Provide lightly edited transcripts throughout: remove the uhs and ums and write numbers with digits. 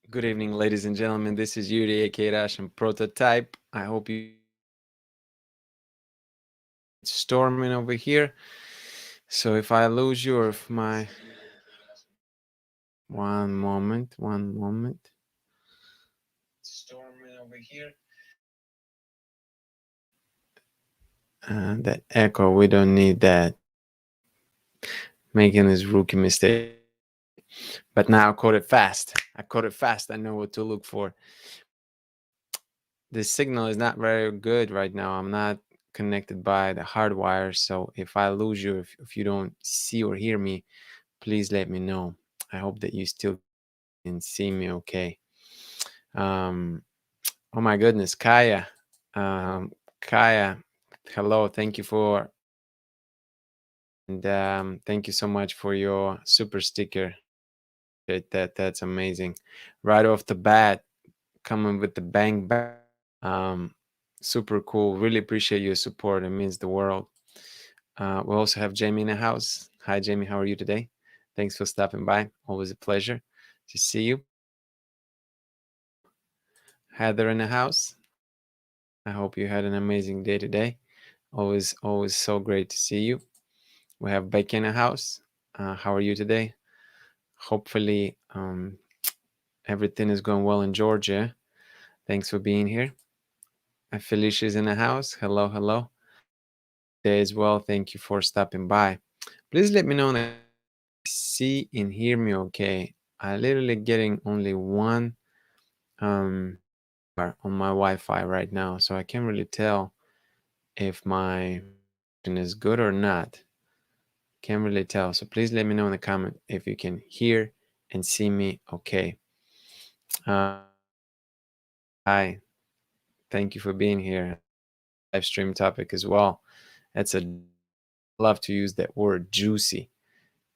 Good evening, ladies and gentlemen. This is Yuri, aka Russian Prototype. I hope you. It's storming over here. So if I lose you or if my. One moment. Storming over here. That echo, we don't need that. Making this rookie mistake. But now I caught it fast. I know what to look for. The signal is not very good right now. I'm not connected by the hard wire. So if I lose you, if you don't see or hear me, please let me know. I hope that you still can see me okay. Um, oh my goodness, Kaya. Kaya, hello. Thank you for and thank you so much for your super sticker. That's amazing. Right off the bat, coming with the bang bang. Um, Super cool. Really appreciate your support. It means the world. We also have Jamie in the house. Hi, Jamie. How are you today? Thanks for stopping by. Always a pleasure to see you. Heather in the house. I hope you had an amazing day today. Always so great to see you. We have Becky in the house. How are you today? Hopefully, everything is going well in Georgia. Thanks for being here. Felicia's in the house. Hello, hello. Day as well. Thank you for stopping by. Please let me know that you see and hear me okay. I literally getting only one on my Wi-Fi right now, so I can't really tell if my connection is good or not. Can't really tell. So please let me know in the comment if you can hear and see me okay. Uh, Hi, thank you for being here. Live stream topic as well. That's a love to use that word juicy.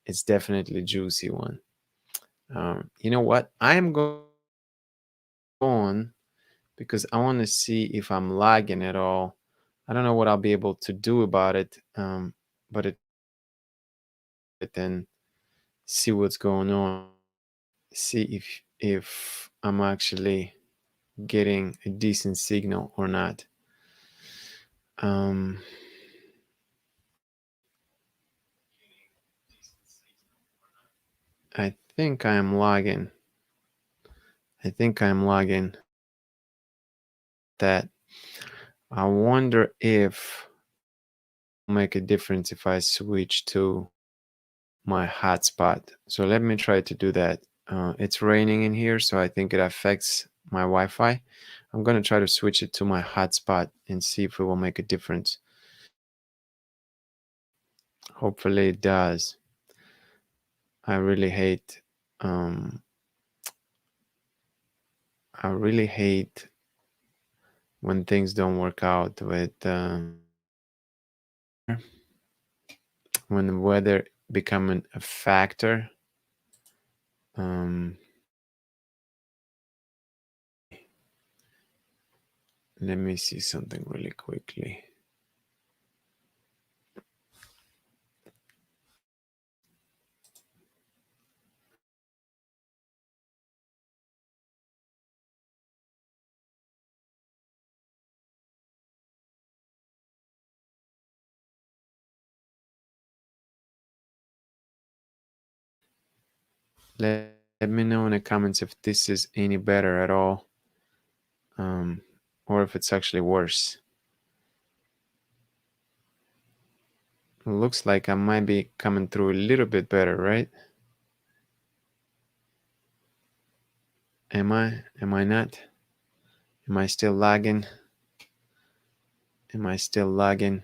It's definitely juicy one. You know what? I am going on because I want to see if I'm lagging at all. I don't know what I'll be able to do about it, but it then see what's going on. See if I'm actually getting a decent signal or not. Um, I think I am lagging. That I wonder if it'll make a difference if I switch to my hotspot. So let me try to do that. It's raining in here, so I think it affects my Wi-Fi. I'm gonna try to switch it to my hotspot and see if it will make a difference. Hopefully it does. I really hate I really hate when things don't work out with when the weather becoming a factor. Um, Let me see something really quickly. Let me know in the comments if this is any better at all, um, or if it's actually worse. It looks like I might be coming through a little bit better, right? Am I? Am I not? Am I still lagging? Am I still lagging?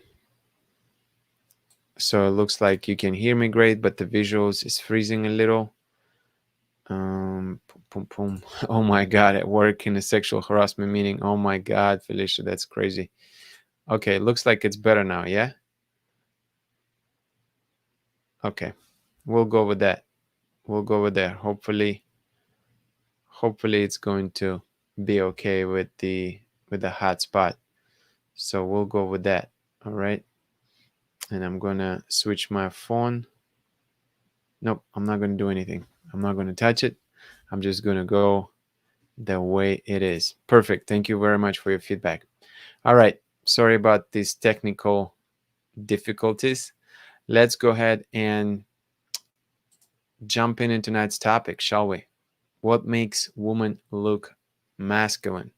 So it looks like you can hear me great, but the visuals is freezing a little. Boom, boom. Oh my God, at work in a sexual harassment meeting. Oh my God, Felicia, that's crazy. Okay, looks like it's better now, yeah? Okay, we'll go with that. We'll go with that. Hopefully it's going to be okay with the hotspot. So we'll go with that. All right. And I'm gonna switch my phone. Nope, I'm not gonna do anything. I'm not gonna touch it. I'm just gonna go the way it is. Perfect. Thank you very much for your feedback. All right. Sorry about these technical difficulties. Let's go ahead and jump into tonight's topic, shall we? What makes women look masculine?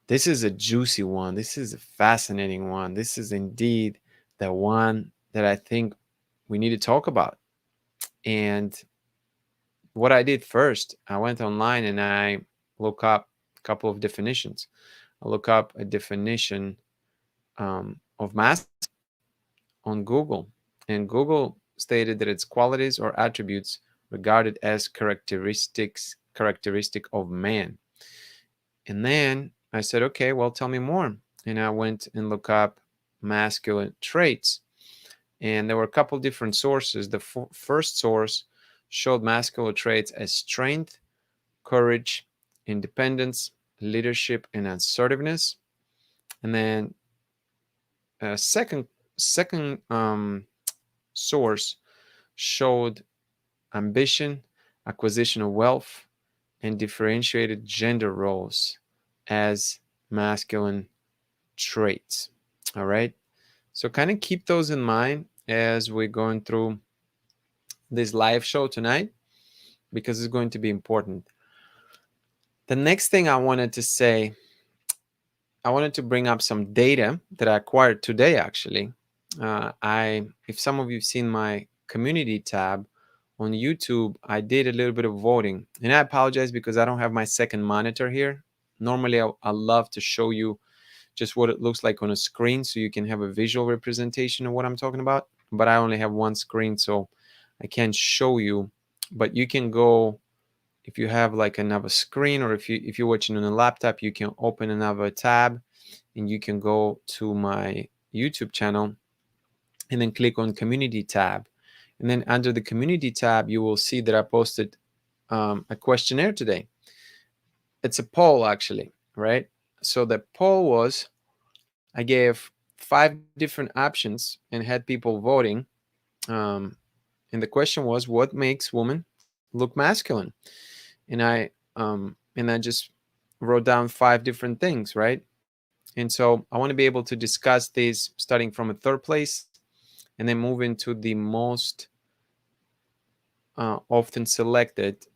This is a juicy one. This is a fascinating one. This is indeed the one that I think we need to talk about. And what I did first, I went online and I look up a couple of definitions. I look up a definition of masculine on Google, and Google stated that its qualities or attributes regarded as characteristic of man. And then I said, okay, well, tell me more. And I went and looked up masculine traits. And there were a couple different sources. The first source showed masculine traits as strength, courage, independence, leadership, and assertiveness. And then a second source showed ambition, acquisition of wealth, and differentiated gender roles as masculine traits. All right. So kind of keep those in mind as we're going through this live show tonight because it's going to be important. The next thing I wanted to say, I wanted to bring up some data that I acquired today actually. If some of you've seen my community tab on YouTube, I did a little bit of voting. And I apologize because I don't have my second monitor here. Normally, I love to show you just what it looks like on a screen so you can have a visual representation of what I'm talking about. But I only have one screen, so I can't show you. But you can go, if you have like another screen, or if you're watching on a laptop, you can open another tab and you can go to my YouTube channel and then click on community tab. And then under the community tab, you will see that I posted a questionnaire today. It's a poll actually, right? So the poll was, I gave 5 different options and had people voting. Um, and the question was, what makes women look masculine? And I just wrote down 5 different things, right? And so I want to be able to discuss these starting from a third place and then move into the most often selected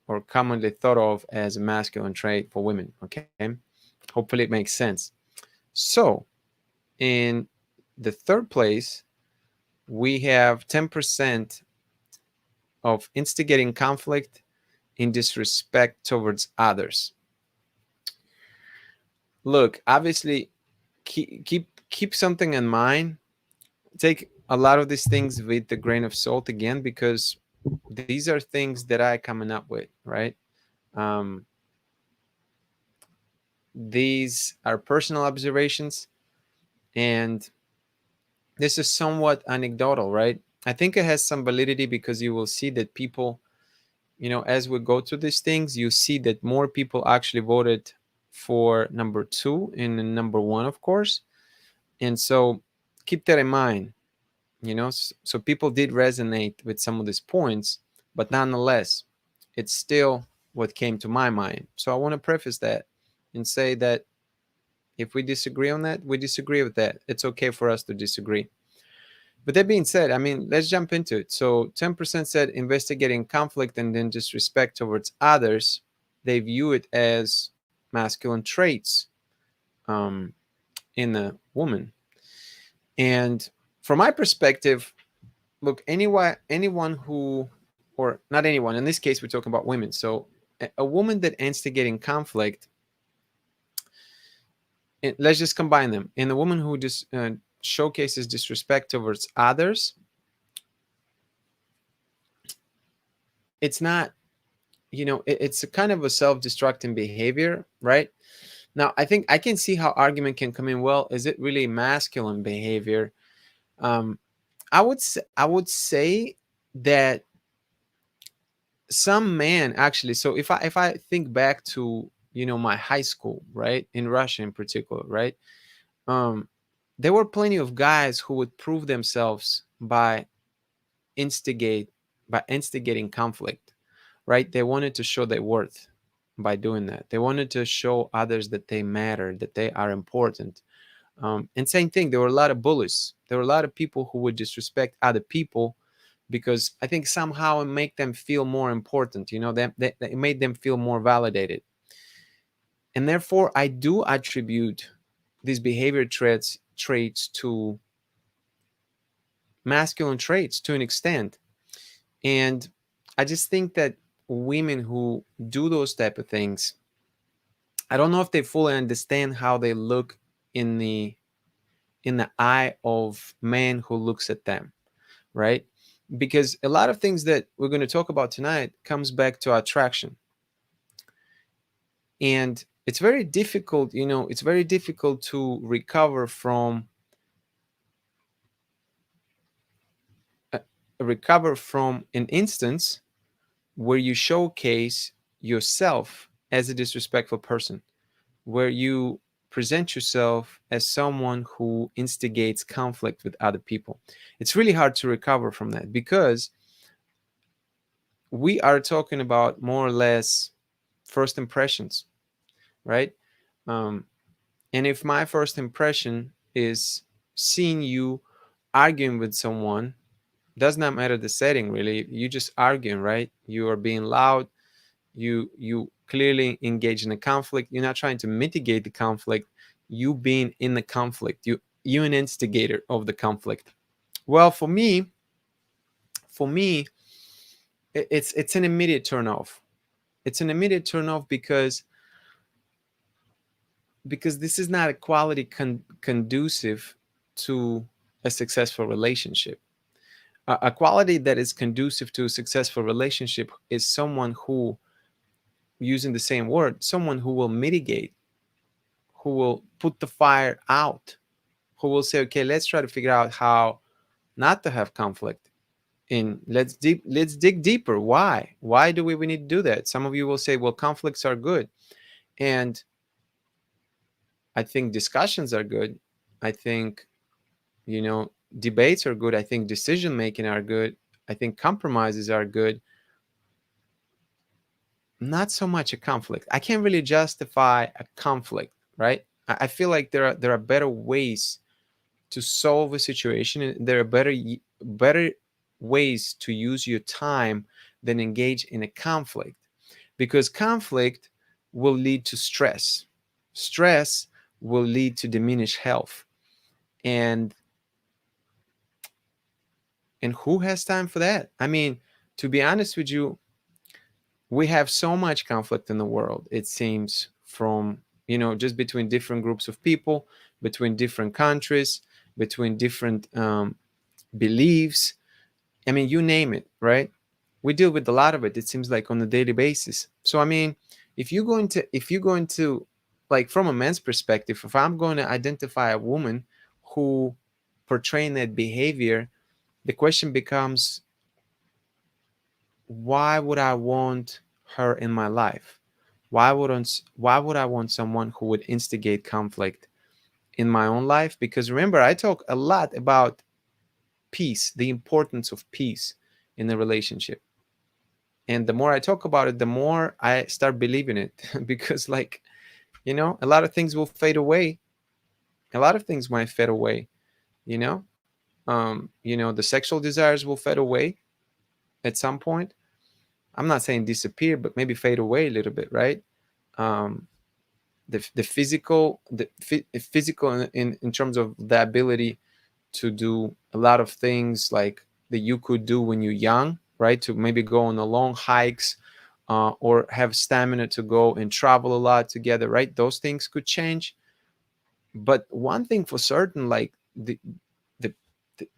or commonly thought of as a masculine trait for women. Okay. Hopefully it makes sense. So in the third place, we have 10% of instigating conflict in disrespect towards others. Look, obviously, keep something in mind. Take a lot of these things with a grain of salt again, because these are things that I coming up with, right? Um, these are personal observations, and this is somewhat anecdotal, right? I think it has some validity because you will see that people, as we go through these things, you see that more people actually voted for number 2 and number 1, of course. And so keep that in mind, so people did resonate with some of these points, but nonetheless, it's still what came to my mind. So I want to preface that and say that if we disagree on that, we disagree with that. It's okay for us to disagree. But that being said, I mean, let's jump into it. So 10% said investigating conflict and then disrespect towards others, they view it as masculine traits um, in a woman. And from my perspective, look, anyone who, or not anyone, in this case, we're talking about women. So a woman that instigating conflict, let's just combine them. And a woman who just showcases disrespect towards others, it's not, it's a kind of a self-destructing behavior, right? Now, I think I can see how argument can come in. Well, is it really masculine behavior? I would say that some men actually. So if I think back to my high school, right, in Russia in particular, right, um, there were plenty of guys who would prove themselves by instigating conflict. right? They wanted to show their worth by doing that. They wanted to show others that they matter, that they are important. And same thing, there were a lot of bullies. There were a lot of people who would disrespect other people because I think somehow it make them feel more important. You know, that it made them feel more validated. And therefore, I do attribute these behavior traits to masculine traits to an extent. And I just think that women who do those type of things, I don't know if they fully understand how they look in the eye of man who looks at them, right? Because a lot of things that we're going to talk about tonight comes back to attraction. And it's very difficult, it's very difficult to uh, recover from an instance where you showcase yourself as a disrespectful person, where you present yourself as someone who instigates conflict with other people. It's really hard to recover from that because we are talking about more or less first impressions, right? Um, and if my first impression is seeing you arguing with someone, does not matter the setting really. You just arguing, right? You are being loud. You clearly engage in a conflict. You're not trying to mitigate the conflict. You being in the conflict. You an instigator of the conflict. Well, for me, it's an immediate turn off. It's an immediate turn off because this is not a quality conducive to a successful relationship. A quality that is conducive to a successful relationship is someone who, using the same word, someone who will mitigate, who will put the fire out, who will say, okay, let's try to figure out how not to have conflict. And let's dig deeper. Why do we need to do that? Some of you will say, well, conflicts are good. And I think discussions are good. I think, debates are good. I think decision making are good. I think compromises are good. Not so much a conflict. I can't really justify a conflict, right? I feel like there are better ways to solve a situation, and there are better ways to use your time than engage in a conflict, because conflict will lead to stress. Stress will lead to diminished health, and who has time for that? I mean, to be honest with you, we have so much conflict in the world, it seems, from just between different groups of people, between different countries, between different beliefs. I mean, you name it, right? We deal with a lot of it, it seems like, on a daily basis. So I mean, if you're going to like, from a man's perspective, if I'm going to identify a woman who portraying that behavior, the question becomes, why would I want her in my life? Why would I want someone who would instigate conflict in my own life? Because remember, I talk a lot about peace, the importance of peace in a relationship. And the more I talk about it, the more I start believing it. Because, like, a lot of things will fade away. A lot of things might fade away, you know? The sexual desires will fade away at some point. I'm not saying disappear, but maybe fade away a little bit, right? Um, the physical in terms of the ability to do a lot of things like that you could do when you're young, right? To maybe go on a long hikes, or have stamina to go and travel a lot together, right? Those things could change. But one thing for certain, like the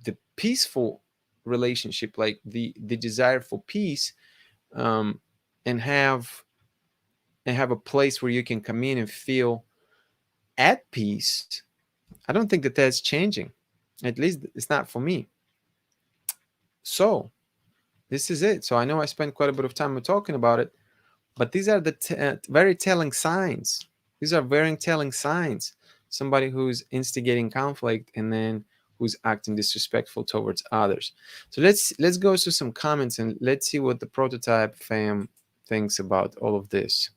the peaceful relationship, like the desire for peace, um, and have a place where you can come in and feel at peace. I don't think that that's changing. At least it's not for me. So this is it. So I know I spent quite a bit of time talking about it, but these are the very telling signs. These are very telling signs. Somebody who's instigating conflict and then who's acting disrespectful towards others. So let's go to some comments and let's see what the prototype fam thinks about all of this.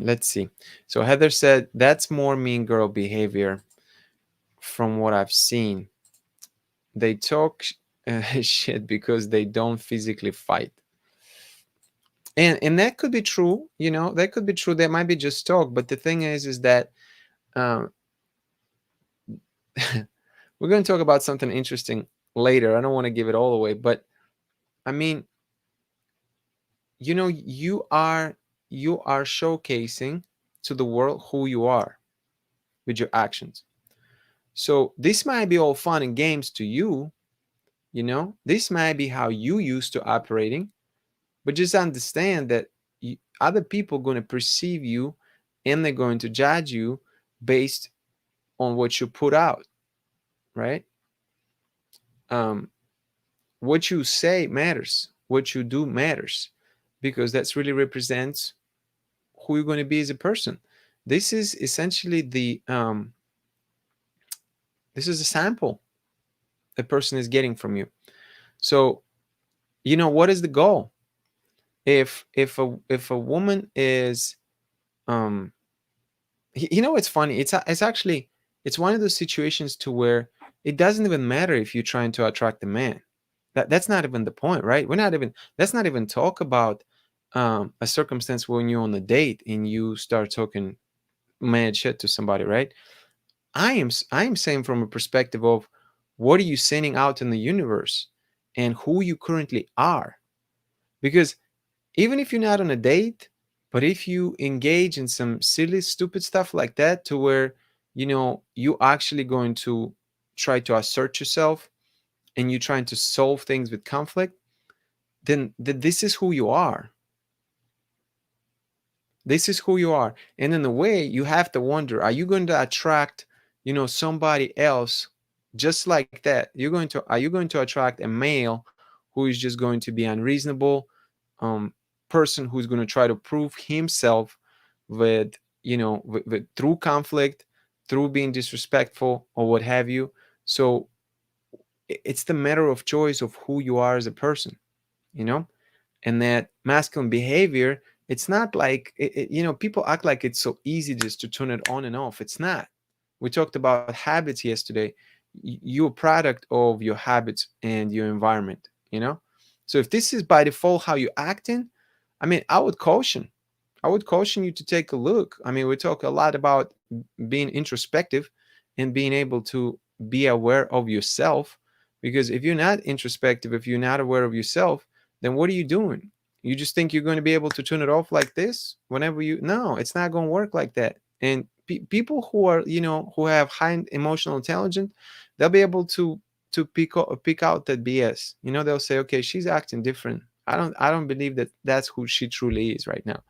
Let's see. So Heather said that's more mean girl behavior from what I've seen. They talk shit because they don't physically fight. And that could be true, that could be true. That might be just talk, but the thing is that um, we're going to talk about something interesting later. I don't want to give it all away, but I mean, you are showcasing to the world who you are with your actions. So this might be all fun and games to you, this might be how you used to operating, but just understand that other people are going to perceive you and they're going to judge you based on what you put out, right? um, what you say matters, what you do matters, because that's really represents who you're going to be as a person. This is essentially this is a sample a person is getting from you. So what is the goal? If a woman is um it's funny, it's actually, it's one of those situations to where it doesn't even matter if you're trying to attract a man. That's not even the point, right? We're not even Let's not even talk about a circumstance when you're on a date and you start talking mad shit to somebody, right? I am saying from a perspective of what are you sending out in the universe and who you currently are. Because even if you're not on a date, but if you engage in some silly, stupid stuff like that, to where you actually going to try to assert yourself and you're trying to solve things with conflict, then this is who you are. This is who you are. And in a way, you have to wonder, are you going to attract, somebody else just like that? Are you going to attract a male who is just going to be unreasonable, person who's going to try to prove himself with, through conflict, through being disrespectful or what have you? So it's the matter of choice of who you are as a person, you know? And that masculine behavior, it's not like people act like it's so easy just to turn it on and off. It's not. We talked about habits yesterday. You're a product of your habits and your environment, so if this is by default how you're acting, I mean, I would caution you to take a look. I mean, we talk a lot about being introspective and being able to be aware of yourself, because if you're not introspective, if you're not aware of yourself, then what are you doing? You just think you're going to be able to turn it off like this whenever you no, it's not going to work like that. And people who are, who have high emotional intelligence, they'll be able to pick out that BS. They'll say, okay, she's acting different. I don't believe that that's who she truly is right now.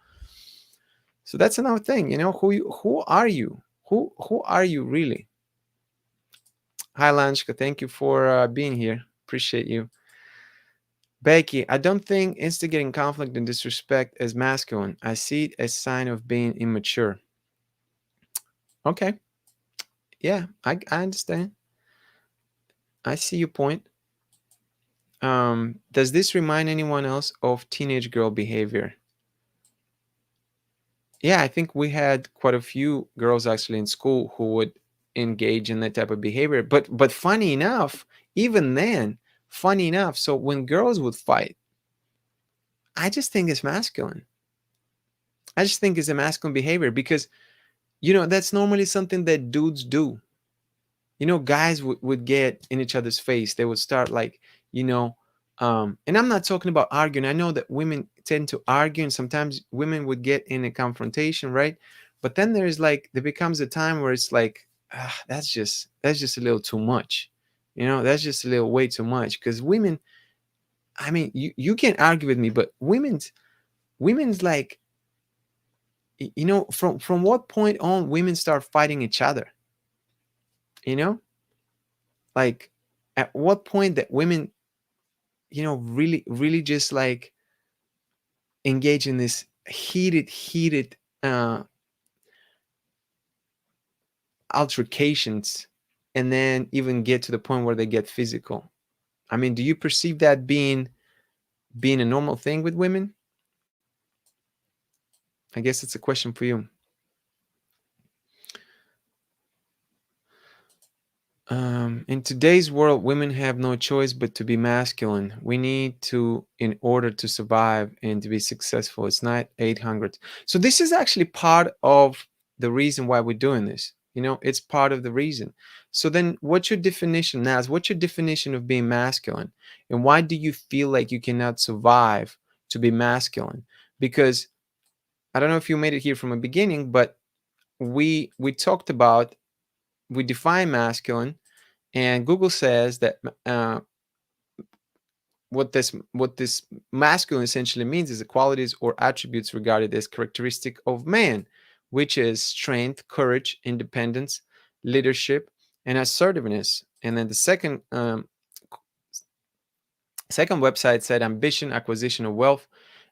So that's another thing. Who are you? Who are you really? Hi Lanchka, thank you for being here. Appreciate you. Becky, I don't think instigating conflict and disrespect as masculine. I see it as sign of being immature. Okay. Yeah, I understand. I see your point. Does this remind anyone else of teenage girl behavior? Yeah, I think we had quite a few girls actually in school who would engage in that type of behavior. But funny enough, even then, funny enough, so when girls would fight, I just think it's masculine. I just think it's a masculine behavior because that's normally something that dudes do. Guys would get in each other's face. They would start like, you know, and I'm not talking about arguing. I know that women tend to argue, and sometimes women would get in a confrontation, right? But then there becomes a time where it's like, that's just a little too much. That's just a little way too much. Because women, I mean, you can't argue with me, but women's like, from what point on women start fighting each other? You know, like at what point that women really really just like engage in this heated uh, altercations, and then even get to the point where they get physical. I mean, do you perceive that being a normal thing with women? I guess it's a question for you. In today's world, women have no choice but to be masculine. We need to, in order to survive and to be successful. It's not 800. So this is actually part of the reason why we're doing this. It's part of the reason. So then, what's your definition, Naz? What's your definition of being masculine, and why do you feel like you cannot survive to be masculine? Because I don't know if you made it here from the beginning, but we talked about, we define masculine, and Google says that what this masculine essentially means is the qualities or attributes regarded as characteristic of man, which is strength, courage, independence, leadership, and assertiveness. And then the second website said ambition, acquisition of wealth,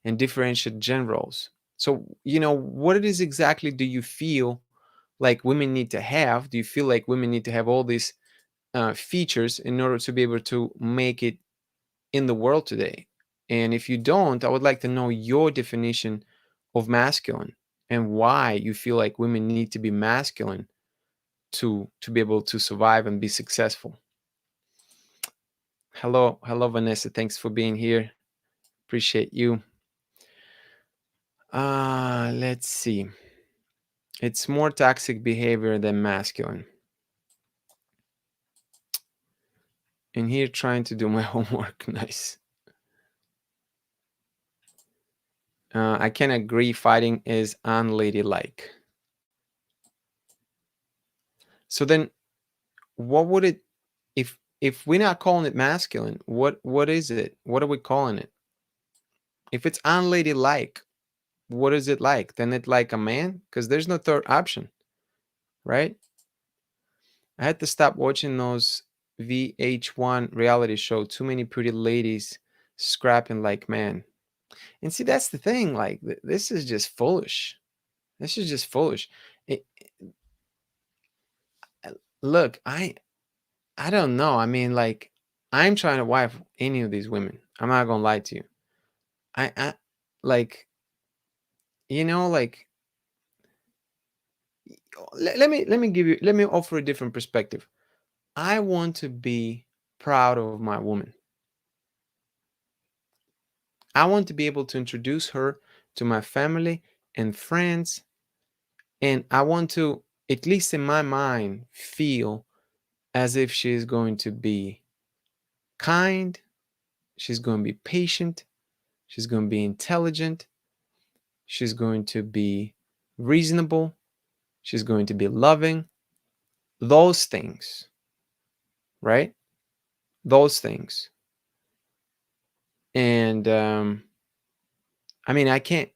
and differentiate generals. So what it is exactly do you feel like women need to have? Do you feel like women need to have all these features in order to be able to make it in the world today? And if you don't, I would like to know your definition of masculine and why you feel like women need to be masculine to be able to survive and be successful. Hello, Vanessa. Thanks for being here. Appreciate you. Let's see. It's more toxic behavior than masculine. And here trying to do my homework. Nice. I can agree fighting is unladylike. So then what would it, if we're not calling it masculine, what is it? What are we calling it? If it's unladylike, what is it like? Then it like a man? Because there's no third option, right? I had to stop watching those VH1 reality show. Too many pretty ladies scrapping like man. And see, that's the thing. Like this is just foolish. This is just foolish. It, look, I don't know. I mean, like, I'm trying to wife any of these women. I'm not gonna lie to you. I like, like, let me offer a different perspective. I want to be proud of my woman. I want to be able to introduce her to my family and friends, and I want to, at least in my mind, feel as if she's going to be kind, she's going to be patient, she's going to be intelligent, she's going to be reasonable, she's going to be loving. Those things, right? Those things. And I mean, I can't,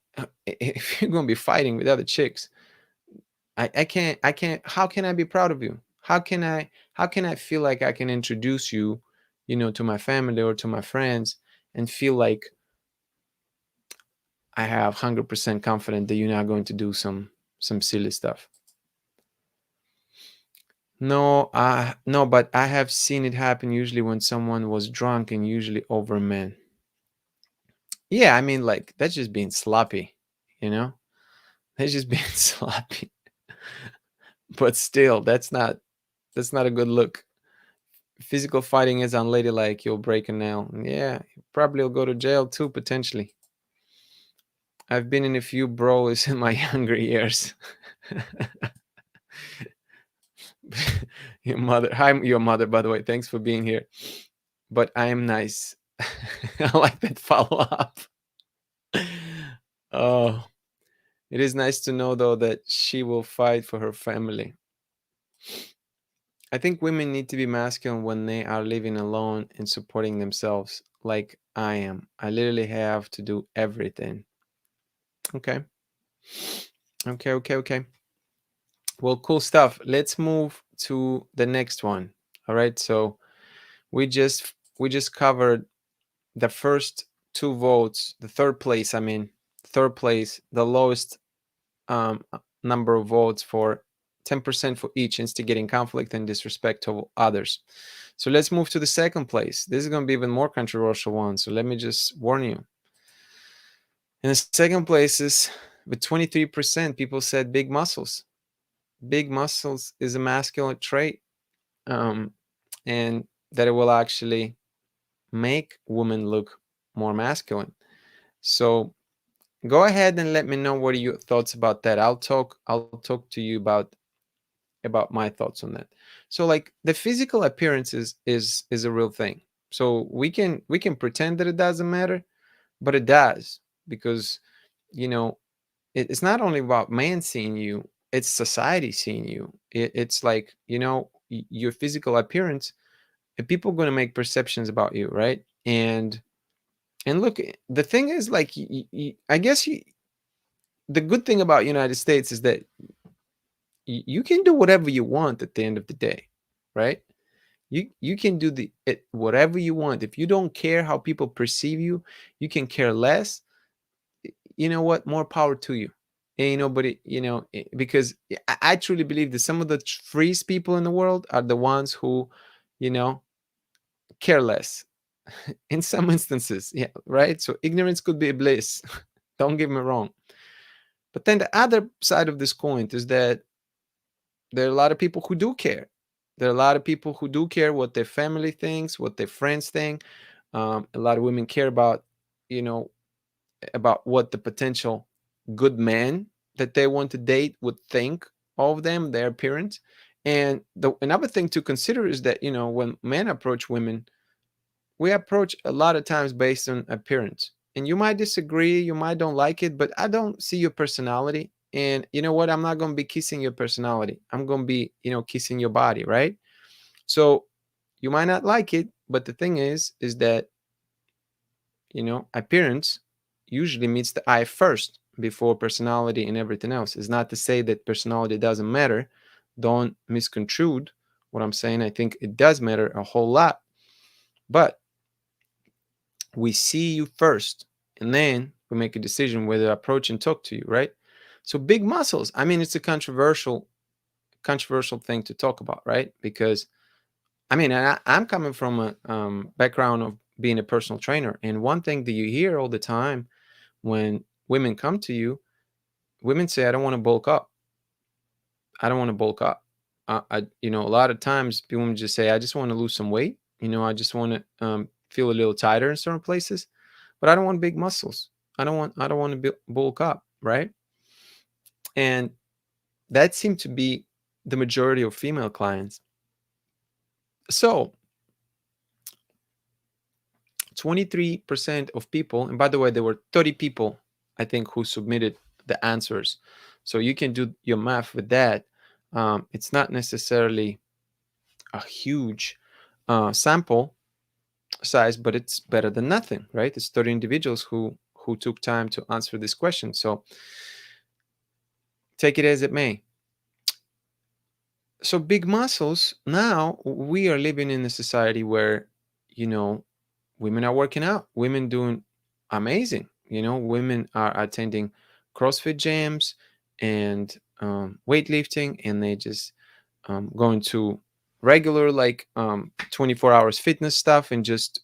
if you're going to be fighting with other chicks, I can't, how can I be proud of you? How can I feel like I can introduce you, to my family or to my friends and feel like I have 100% confident that you're not going to do some silly stuff. No, but I have seen it happen usually when someone was drunk and usually over men. Yeah, I mean, like, that's just being sloppy, you know? That's just being sloppy. But still, that's not a good look. Physical fighting is unladylike. You'll break a nail. Yeah, you probably will go to jail too, potentially. I've been in a few brawls in my younger years. Your mother. Hi, your mother, by the way. Thanks for being here. But I am nice. I like that follow up. Oh, it is nice to know, though, that she will fight for her family. I think women need to be masculine when they are living alone and supporting themselves, like I am. I literally have to do everything. Okay. Okay. Well, cool stuff. Let's move to the next one. All right. So we just covered the first two votes, the third place, I mean, third place, the lowest number of votes for 10% for each instigating conflict and disrespect to others. So let's move to the second place. This is going to be even more controversial one. So let me just warn you. In the second place is with 23%, people said big muscles. Big muscles is a masculine trait, um, and that it will actually make women look more masculine. So go ahead and let me know what are your thoughts about that. I'll talk to you about my thoughts on that. So like the physical appearance is a real thing. So we can pretend that it doesn't matter, but it does, because you know it's not only about man seeing you, it's society seeing you. It's like, your physical appearance, and people are going to make perceptions about you, right? And look, the thing is, like, I guess the good thing about United States is that you can do whatever you want at the end of the day, right? You can do whatever you want. If you don't care how people perceive you, you can care less. You know what? More power to you. And but because I truly believe that some of the freest people in the world are the ones who, you know, care less. In some instances, yeah, right. So ignorance could be bliss. Don't get me wrong. But then the other side of this coin is that there are a lot of people who do care. There are a lot of people who do care what their family thinks, what their friends think. A lot of women care you know, about what the potential good man that they want to date would think of them, their appearance. And another thing to consider is that, when men approach women, we approach a lot of times based on appearance. And you might disagree, you might don't like it, but I don't see your personality. And you know what? I'm not going to be kissing your personality. I'm going to be, kissing your body, right? So you might not like it, but the thing is that, appearance usually meets the eye first before personality and everything else. It's not to say that personality doesn't matter. Don't misconstrue what I'm saying. I think it does matter a whole lot. But we see you first, and then we make a decision whether to approach and talk to you, right? So big muscles, I mean, it's a controversial thing to talk about, right? Because I mean, I'm coming from a background of being a personal trainer, and one thing that you hear all the time when women come to you, women say, "I don't want to bulk up. I don't want to bulk up." A lot of times women just say, "I just want to lose some weight. I just want to feel a little tighter in certain places, but I don't want big muscles. I don't want to bulk up, right?" And that seemed to be the majority of female clients. So 23% of people, and by the way, there were 30 people, I think, who submitted the answers. So you can do your math with that. It's not necessarily a huge sample size, but it's better than nothing, right? It's 30 individuals who took time to answer this question. So take it as it may. So big muscles, now we are living in a society where, you know, women are working out, women doing amazing. Women are attending CrossFit gyms and weightlifting, and they just going to regular, like, 24 hours fitness stuff, and just,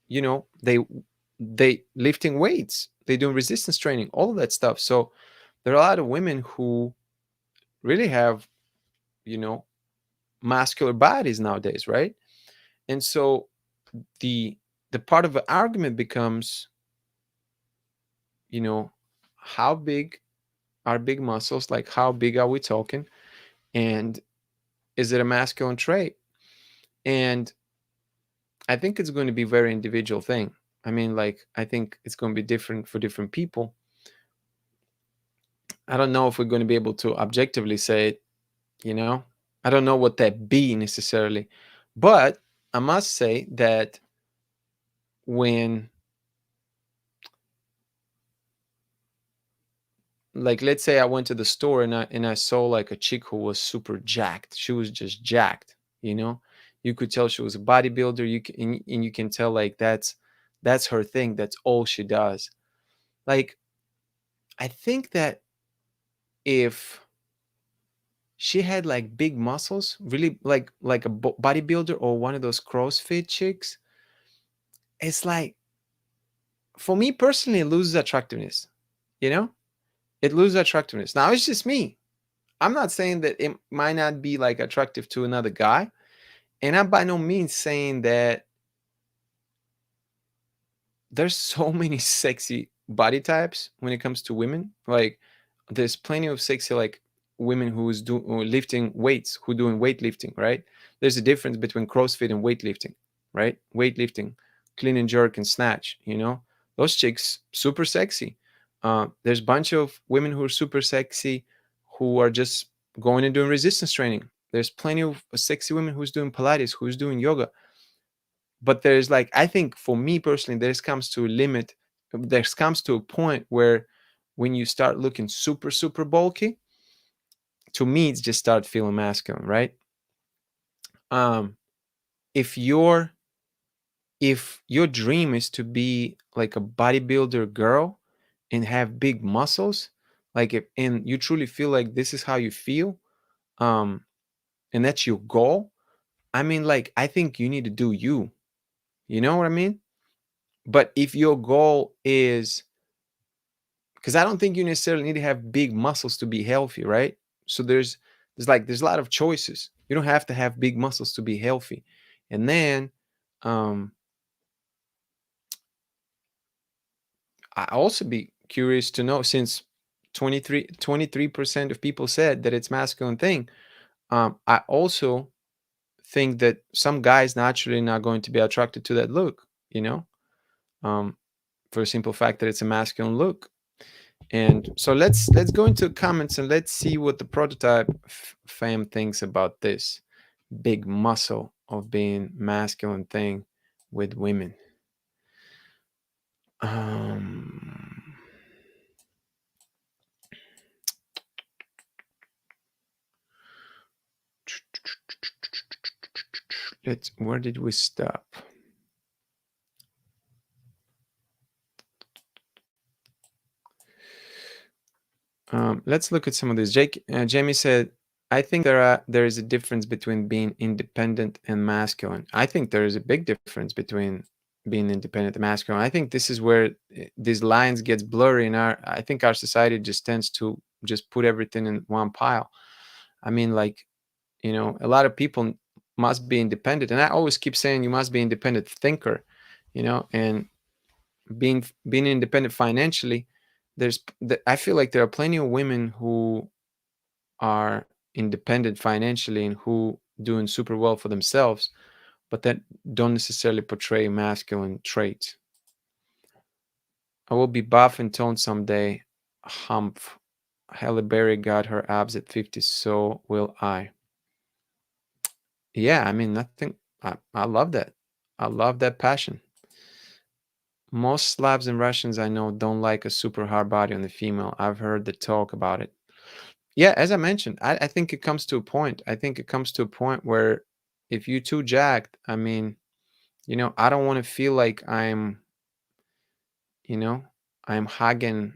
they lifting weights, they doing resistance training, all of that stuff. So there are a lot of women who really have, you know muscular bodies nowadays, right? And so the the part of the argument becomes, you know how big are big muscles, like how big are we talking, and is it a masculine trait? And I think it's going to be a very individual thing. I mean, like, I think it's going to be different for different people. I don't know if we're going to be able to objectively say it, you know I don't know what that be necessarily, but I must say that when, like, let's say I went to the store and I saw like a chick who was super jacked. She was just jacked, you know. You could tell she was a bodybuilder. And you can tell, like, that's her thing. That's all she does. Like, I think that if she had like big muscles, really like a bodybuilder or one of those CrossFit chicks, it's like for me personally, it loses attractiveness. You know, it loses attractiveness. Now it's just me. I'm not saying that it might not be like attractive to another guy, and I'm by no means saying that there's so many sexy body types when it comes to women. Like there's plenty of sexy like women who's doing lifting weights, who doing weightlifting, right? There's a difference between CrossFit and weightlifting, right? Weightlifting, clean and jerk and snatch, you know, those chicks super sexy. There's a bunch of women who are super sexy who are just going and doing resistance training. There's plenty of sexy women who's doing Pilates, who's doing yoga. But there's like, I think for me personally, there's comes to a limit. There's comes to a point where when you start looking super super bulky, to me it's just start feeling masculine, right? um if your if your dream is to be like a bodybuilder girl and have big muscles, like if and you truly feel like this is how you feel, um and that's your goal, I mean, like, I think you need to do you. You know what I mean? But if your goal is, because I don't think you necessarily need to have big muscles to be healthy, right? So there's a lot of choices. You don't have to have big muscles to be healthy. And then um I also be curious to know, since 23% of people said that it's masculine thing. I also think that some guys naturally not going to be attracted to that look, you know, um, for a simple fact that it's a masculine look. And so let's go into comments and let's see what the prototype fam thinks about this big muscle of being masculine thing with women. Um, let's. Where did we stop? Let's look at some of this. Jamie said, "I think there is a difference between being independent and masculine. I think there is a big difference between being independent and masculine. I think this is where these lines gets blurry, and I think our society just tends to just put everything in one pile. I mean, like, you know, a lot of people must be independent, and I always keep saying you must be independent thinker, you know, and being independent financially. I feel like there are plenty of women who are independent financially and who doing super well for themselves, but that don't necessarily portray masculine traits. I will be buff and toned someday. Humph. Halle Berry got her abs at 50, so will I. Yeah, I mean, nothing. I love that. I love that passion. Most Slavs and Russians I know don't like a super hard body on the female. I've heard the talk about it. Yeah, as I mentioned, I think it comes to a point. I think it comes to a point where if you too jacked, I mean, you know, I don't want to feel like you know, I'm hugging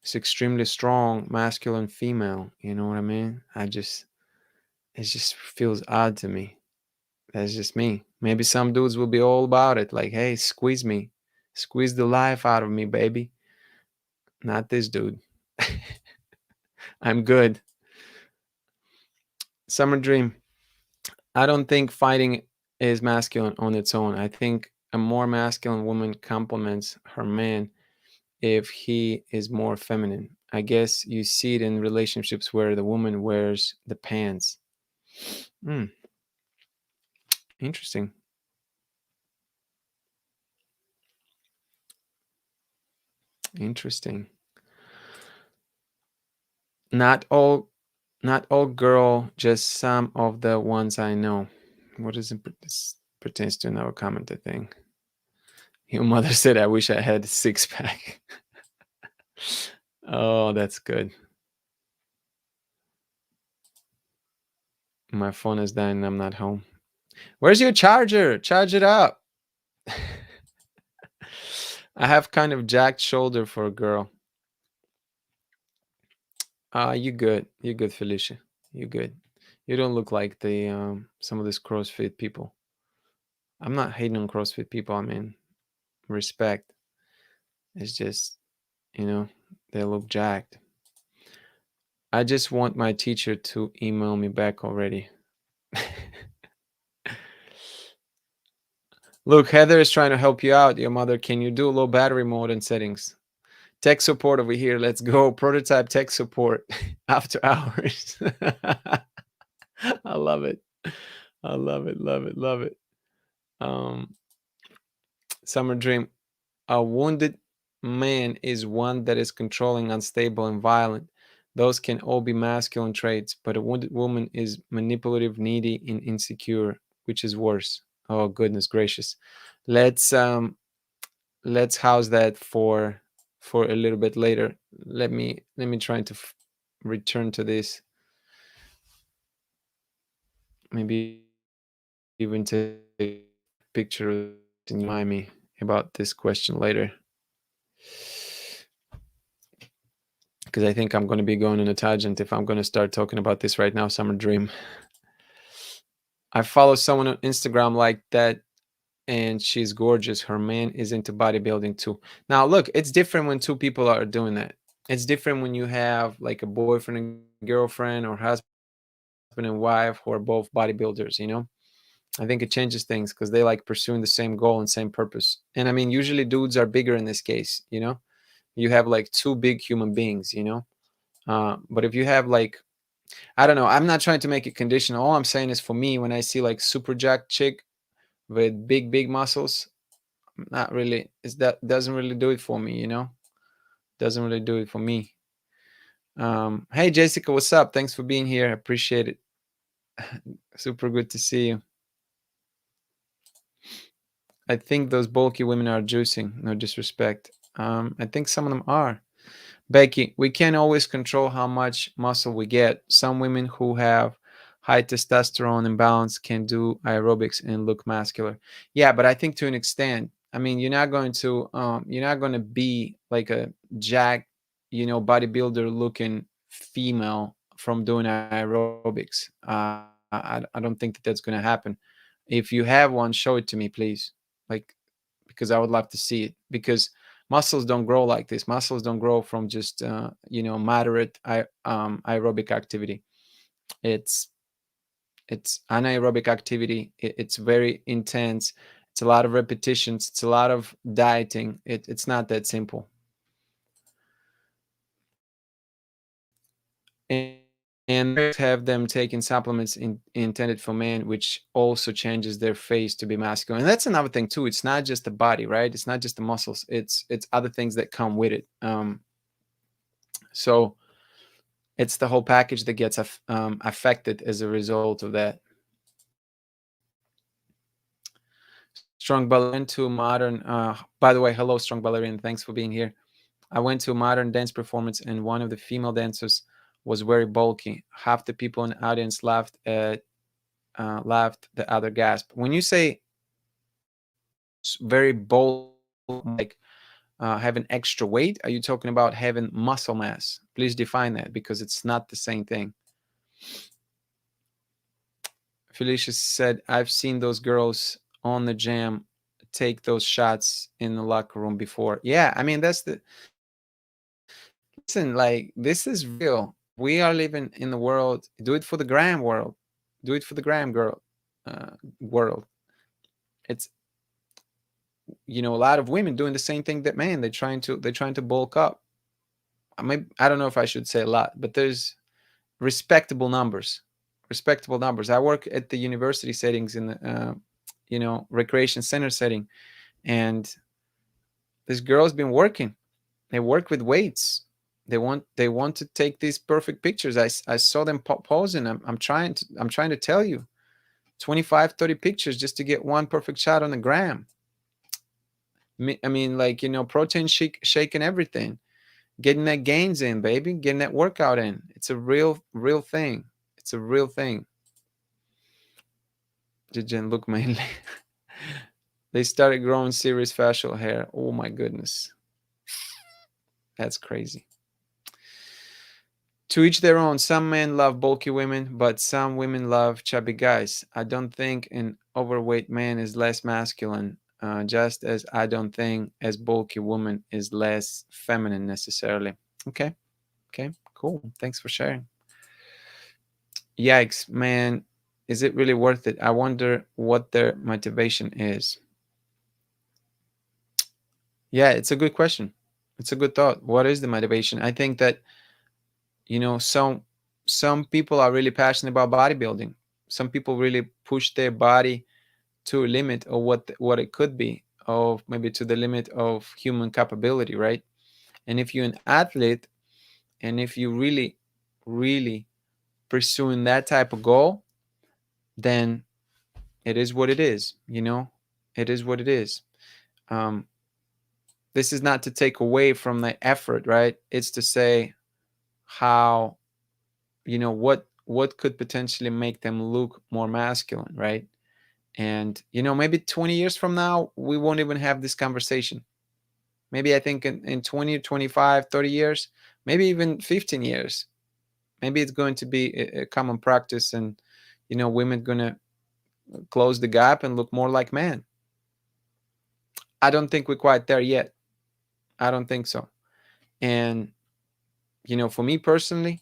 this extremely strong masculine female. You know what I mean? It just feels odd to me. That's just me. Maybe some dudes will be all about it, like, hey, squeeze me, squeeze the life out of me, baby. Not this dude. I'm good. Summer Dream. I don't think fighting is masculine on its own. I think a more masculine woman complements her man if he is more feminine. I guess you see it in relationships where the woman wears the pants. Hmm, interesting. Interesting. Not all, not all girl, just some of the ones I know. What does it this pertains to another comment, I think. Your mother said, I wish I had a six pack. Oh, that's good. My phone is dying and I'm not home. Where's your charger? Charge it up. I have kind of jacked shoulder for a girl. You good. You good, Felicia. You good. You don't look like the some of these CrossFit people. I'm not hating on CrossFit people. I mean, respect. It's just, you know, they look jacked. I just want my teacher to email me back already. Look, Heather is trying to help you out. Your mother, can you do low battery mode and settings? Tech support over here. Let's go. Prototype tech support after hours. I love it. I love it. Love it. Love it. Um, Summer Dream. A wounded man is one that is controlling, unstable, and violent. Those can all be masculine traits, but a wounded woman is manipulative, needy, and insecure, which is worse. Oh goodness gracious. Let's um let's house that for a little bit later. Let me try to return to this. Maybe even take a picture and remind me about this question later, because I think I'm going to be going on a tangent if I'm going to start talking about this right now. Summer Dream. I follow someone on Instagram like that, and she's gorgeous. Her man is into bodybuilding too. Now, look, it's different when two people are doing that. It's different when you have like a boyfriend and girlfriend or husband and wife who are both bodybuilders, you know? I think it changes things because they like pursuing the same goal and same purpose. And I mean, usually dudes are bigger in this case, you know? You have like two big human beings, you know? But if you have like, I don't know, I'm not trying to make it conditional. All I'm saying is for me, when I see like super jacked chick with big muscles, not really, is that doesn't really do it for me, you know? Doesn't really do it for me. Hey Jessica, what's up? Thanks for being here. Appreciate it. Super good to see you. I think those bulky women are juicing. No disrespect. I think some of them are. Becky, we can't always control how much muscle we get. Some women who have high testosterone imbalance can do aerobics and look muscular. Yeah, but I think to an extent. I mean, you're not going to be like a jack, you know, bodybuilder looking female from doing aerobics. I don't think that that's going to happen. If you have one, show it to me, please. Like, because I would love to see it. Because muscles don't grow like this. Muscles don't grow from just you know, moderate aerobic activity. It's it's anaerobic activity. It's very intense. It's a lot of repetitions. It's a lot of dieting. It's not that simple. And have them taking supplements intended for men, which also changes their face to be masculine. And that's another thing too. It's not just the body, right? It's not just the muscles. It's other things that come with it. So it's the whole package that gets affected as a result of that. Strong ballerina to modern. By the way, hello, strong ballerina. Thanks for being here. I went to a modern dance performance, and one of the female dancers was very bulky. Half the people in the audience laughed. The other gasped. When you say very bulky, like having extra weight, are you talking about having muscle mass? Please define that because it's not the same thing. Felicia said, I've seen those girls on the jam take those shots in the locker room before. Yeah, I mean, that's the listen, like, this is real. We are living in the world. Do it for the gram world. Do it for the gram girl world. It's, you know, a lot of women doing the same thing that men. They're trying to bulk up. I don't know if I should say a lot, but there's respectable numbers. Respectable numbers. I work at the university settings in the you know, recreation center setting, and this girl's been working. They work with weights. They want to take these perfect pictures. I saw them posing. I'm trying to tell you, 25, 30 pictures just to get one perfect shot on the gram. I mean, like, you know, protein shake and everything, getting that gains in, baby, getting that workout in. It's a real thing. It's a real thing. Didn't look mainly. They started growing serious facial hair. Oh my goodness, that's crazy. To each their own. Some men love bulky women, but some women love chubby guys. I don't think an overweight man is less masculine, just as I don't think as bulky woman is less feminine necessarily. Okay, okay, cool. Thanks for sharing. Yikes, man. Is it really worth it? I wonder what their motivation is. Yeah, it's a good question. It's a good thought. What is the motivation? I think that, some people are really passionate about bodybuilding. Some people really push their body to a limit of what it could be, of maybe to the limit of human capability, right? And if you're an athlete, and if you really, really pursuing that type of goal, then it is what it is. It is what it is. Um, this is not to take away from the effort, right? It's to say how, what could potentially make them look more masculine, right? And maybe 20 years from now we won't even have this conversation. Maybe I think in 20, 25, 30 years, maybe even 15 years, maybe it's going to be a common practice, and women gonna close the gap and look more like men. I don't think we're quite there yet. I don't think so. And for me personally,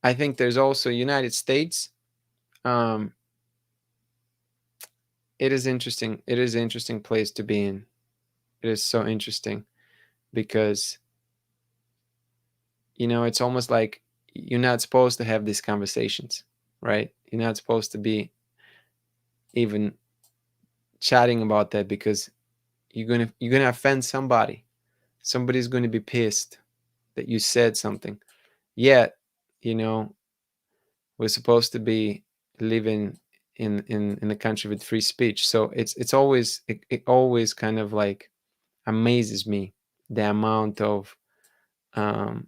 I think there's also United States. um it is interesting. It is an interesting place to be in. It is so interesting because it's almost like you're not supposed to have these conversations, right? You're not supposed to be even chatting about that, because you're gonna offend somebody. Somebody's going to be pissed that you said something. Yet, you know, we're supposed to be living in a country with free speech. So it always kind of like amazes me the amount of um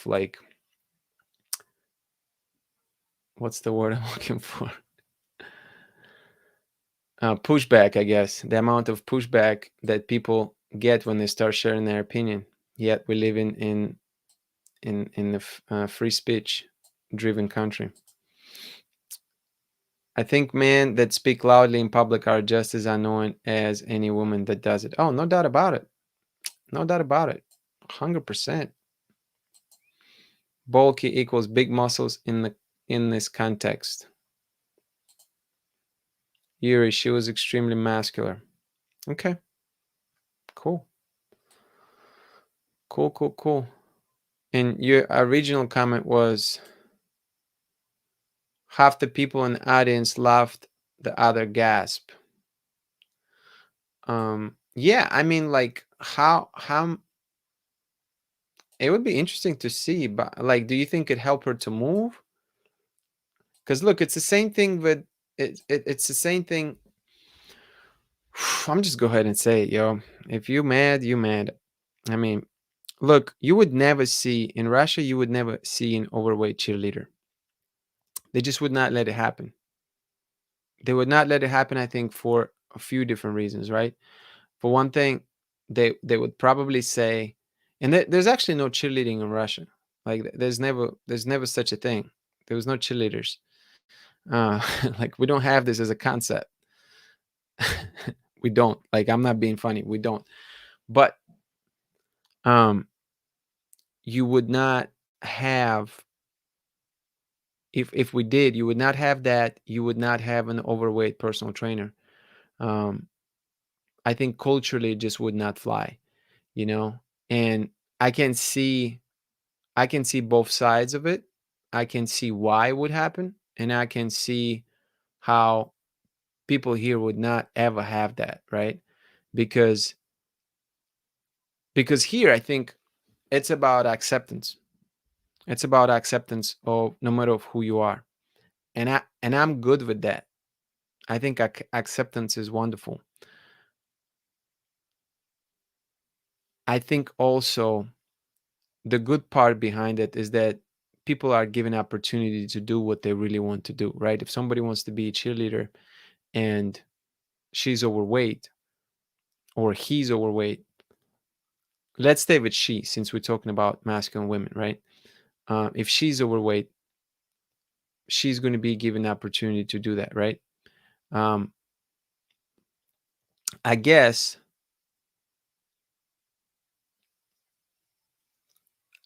like, what's the word I'm looking for? Pushback, I guess. The amount of pushback that people get when they start sharing their opinion. Yet we live in a free speech driven country. I think men that speak loudly in public are just as annoying as any woman that does it. Oh, no doubt about it. No doubt about it. 100%. Bulky equals big muscles in this context. Yuri, she was extremely muscular. Okay, cool. Cool, cool, cool. And your original comment was half the people in the audience laughed, the other gasp. Yeah, I mean, like, how it would be interesting to see, but like, do you think it helped her to move? Because look, it's the same thing with it's the same thing. I'm just go ahead and say it, yo. If you mad, you mad. I mean, look, you would never see in Russia, you would never see an overweight cheerleader. They just would not let it happen. They would not let it happen, I think, for a few different reasons, right? For one thing, they would probably say, and there's actually no cheerleading in Russia. Like there's never such a thing. There was no cheerleaders. Like we don't have this as a concept. We don't. Like I'm not being funny. We don't. But um, you would not have, if we did, you would not have that. You would not have an overweight personal trainer. Um, I think culturally it just would not fly. You know, and I can see I can see both sides of it. I can see why it would happen, and I can see how people here would not ever have that, right? Because here I think it's about acceptance. It's about acceptance of no matter of who you are, and I'm good with that. I think acceptance is wonderful. I think also the good part behind it is that people are given opportunity to do what they really want to do, right? If somebody wants to be a cheerleader and she's overweight or he's overweight, let's stay with she, since we're talking about masculine women, right? If she's overweight, she's going to be given the opportunity to do that, right? Um, I guess,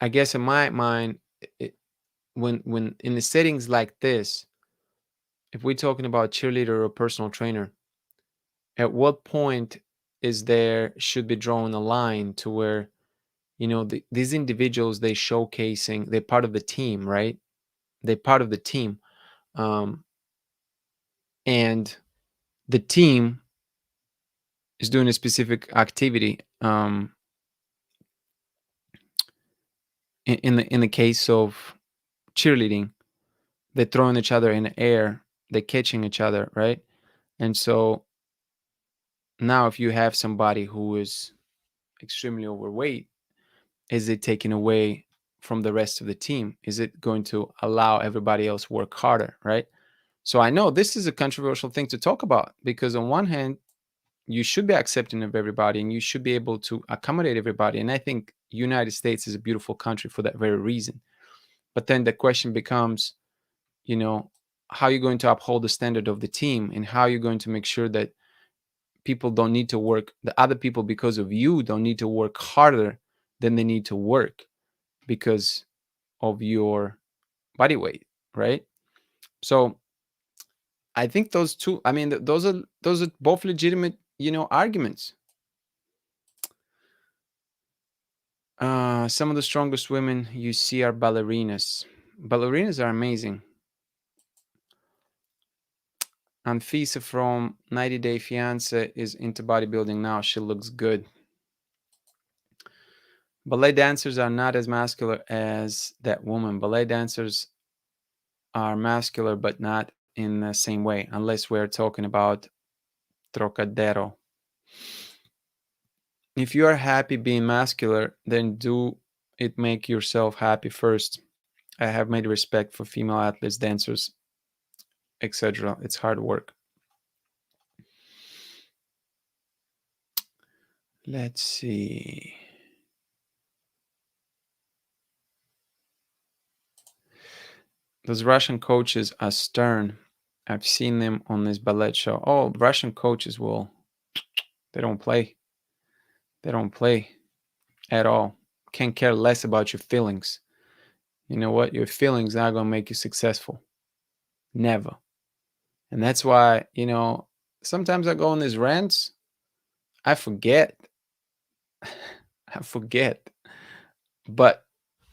I guess in my mind, it, when in the settings like this, if we're talking about cheerleader or personal trainer, at what point is there should be drawn a line to where, these individuals, they showcasing, they're part of the team, right? They're part of the team, um, and the team is doing a specific activity. In the case of cheerleading, they're throwing each other in the air, they're catching each other, right? And so now, if you have somebody who is extremely overweight, is it taken away from the rest of the team? Is it going to allow everybody else work harder, right? So I know this is a controversial thing to talk about, because on one hand, you should be accepting of everybody and you should be able to accommodate everybody. And I think United States is a beautiful country for that very reason. But then the question becomes, you know, how are you going to uphold the standard of the team, and how are you going to make sure that people don't need to work, the other people, because of you, don't need to work harder than they need to work because of your body weight, right? So I think those two, I mean, those are both legitimate, arguments. Some of the strongest women you see are ballerinas. Ballerinas are amazing. Anfisa from 90 Day Fiance is into bodybuilding now. She looks good. Ballet dancers are not as muscular as that woman. Ballet dancers are muscular, but not in the same way, unless we're talking about Trocadero. If you are happy being muscular, then do it make yourself happy first. I have made respect for female athletes, dancers, etc. It's hard work. Let's see. Those Russian coaches are stern. I've seen them on this ballet show. Oh, Russian coaches they don't play. They don't play at all. Can't care less about your feelings. You know what? Your feelings not going to make you successful. Never. And that's why, sometimes I go on these rants. I forget. I forget. But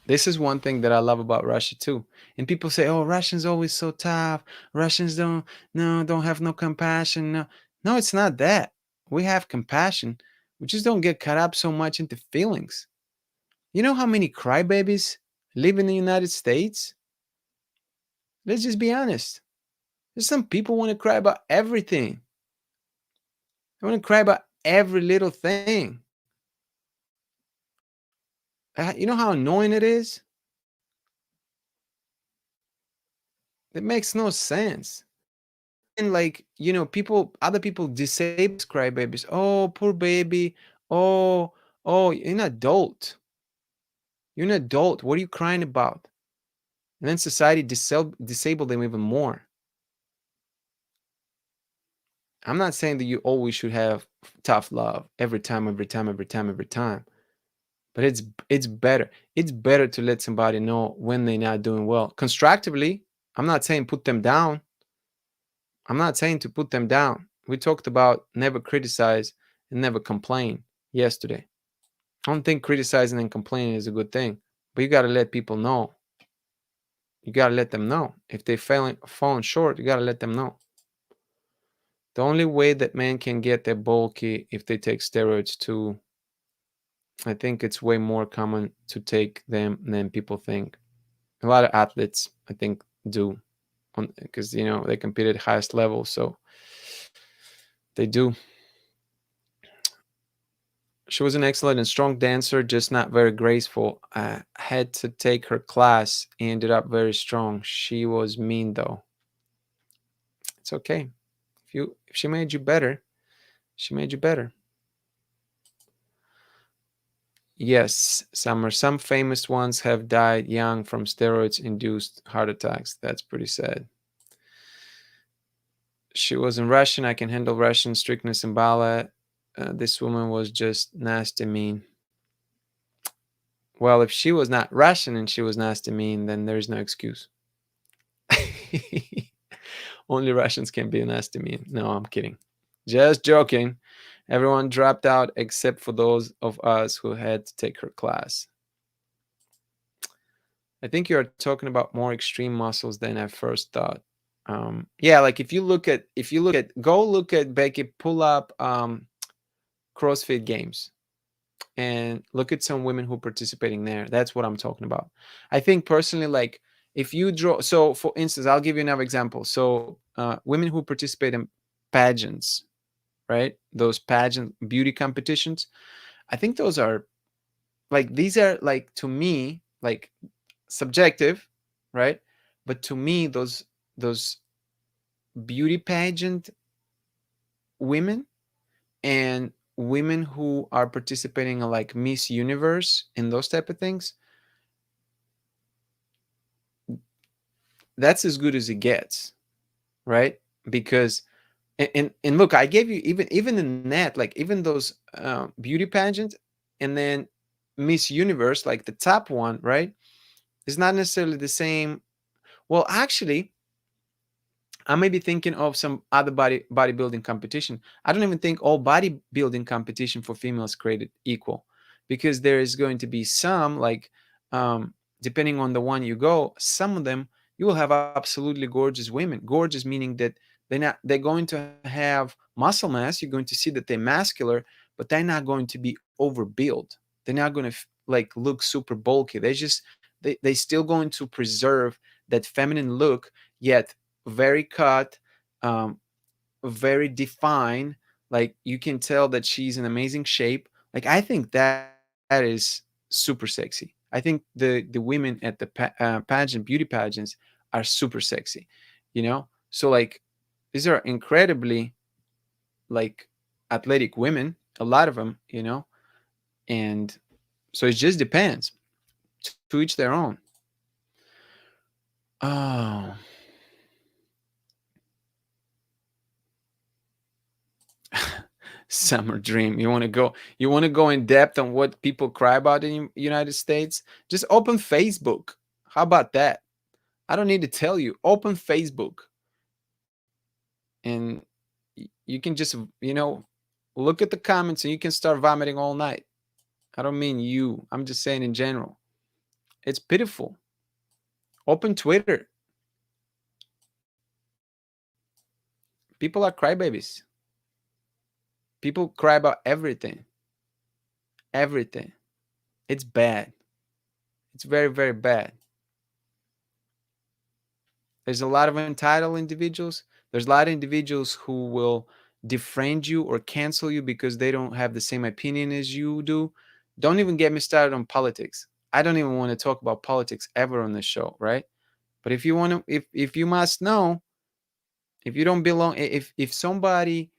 this is one thing that I love about Russia too. And people say, "Oh, Russians always so tough. Russians don't have no compassion." No, no, it's not that. We have compassion. We just don't get caught up so much into feelings. You know how many crybabies live in the United States? Let's just be honest. There's some people want to cry about everything. They want to cry about every little thing. You know how annoying it is? It makes no sense. And like, other people disable crybabies. Oh, poor baby. Oh, oh, you're an adult. You're an adult. What are you crying about? And then society disable them even more. I'm not saying that you always should have tough love every time, every time, every time, every time. But it's better. It's better to let somebody know when they're not doing well. Constructively. I'm not saying put them down. I'm not saying to put them down. We talked about never criticize and never complain yesterday. I don't think criticizing and complaining is a good thing, but you got to let people know. You got to let them know. If they falling short, you got to let them know. The only way that men can get their bulky if they take steroids too, I think it's way more common to take them than people think. A lot of athletes, I think, do, because they compete at highest level, so they do. She was an excellent and strong dancer, just not very graceful. I had to take her class. Ended up very strong. She was mean though. It's okay. If she made you better, she made you better. Yes, some famous ones have died young from steroids-induced heart attacks. That's pretty sad. She was in Russian. I can handle Russian strictness and ballet. This woman was just nasty mean. Well, if she was not Russian and she was nasty mean, then there's no excuse. Only Russians can be nasty mean. No, I'm kidding. Just joking. Everyone dropped out except for those of us who had to take her class. I think you're talking about more extreme muscles than I first thought. Yeah, like if you look at go look at Becky, pull up CrossFit Games and look at some women who are participating there. That's what I'm talking about. I think personally, like if you draw, so for instance, I'll give you another example. So women who participate in pageants, right? Those pageant beauty competitions. I think those are like these are like to me like subjective, right? But to me, those beauty pageant women and women who are participating in like Miss Universe and those type of things, that's as good as it gets, right? Because and look, I gave you even in that, like even those beauty pageants, and then Miss Universe, like the top one, right? Is not necessarily the same. Well, actually, I may be thinking of some other bodybuilding competition. I don't even think all bodybuilding competition for females created equal, because there is going to be some like depending on the one you go, some of them you will have absolutely gorgeous women. Gorgeous meaning that they're going to have muscle mass. You're going to see that they're muscular, but they're not going to be overbuilt. They're not going to like look super bulky. They still going to preserve that feminine look, yet very cut, um, very defined. Like you can tell that she's in amazing shape. Like I think that is super sexy. I think the women at the pageant beauty pageants are super sexy, you know. So like these are incredibly like athletic women, a lot of them, you know, and so it just depends. To each their own. Oh, summer dream. You want to go in depth on what people cry about in the United States? Just open Facebook. How about that? I don't need to tell you. Open Facebook and you can just, look at the comments and you can start vomiting all night. I don't mean you. I'm just saying in general. It's pitiful. Open Twitter. People are crybabies. People cry about everything. Everything. It's bad. It's very, very bad. There's a lot of entitled individuals. There's a lot of individuals who will defriend you or cancel you because they don't have the same opinion as you do. Don't even get me started on politics. I don't even want to talk about politics ever on the show, right? But if you want to, if you must know, if you don't belong, if somebody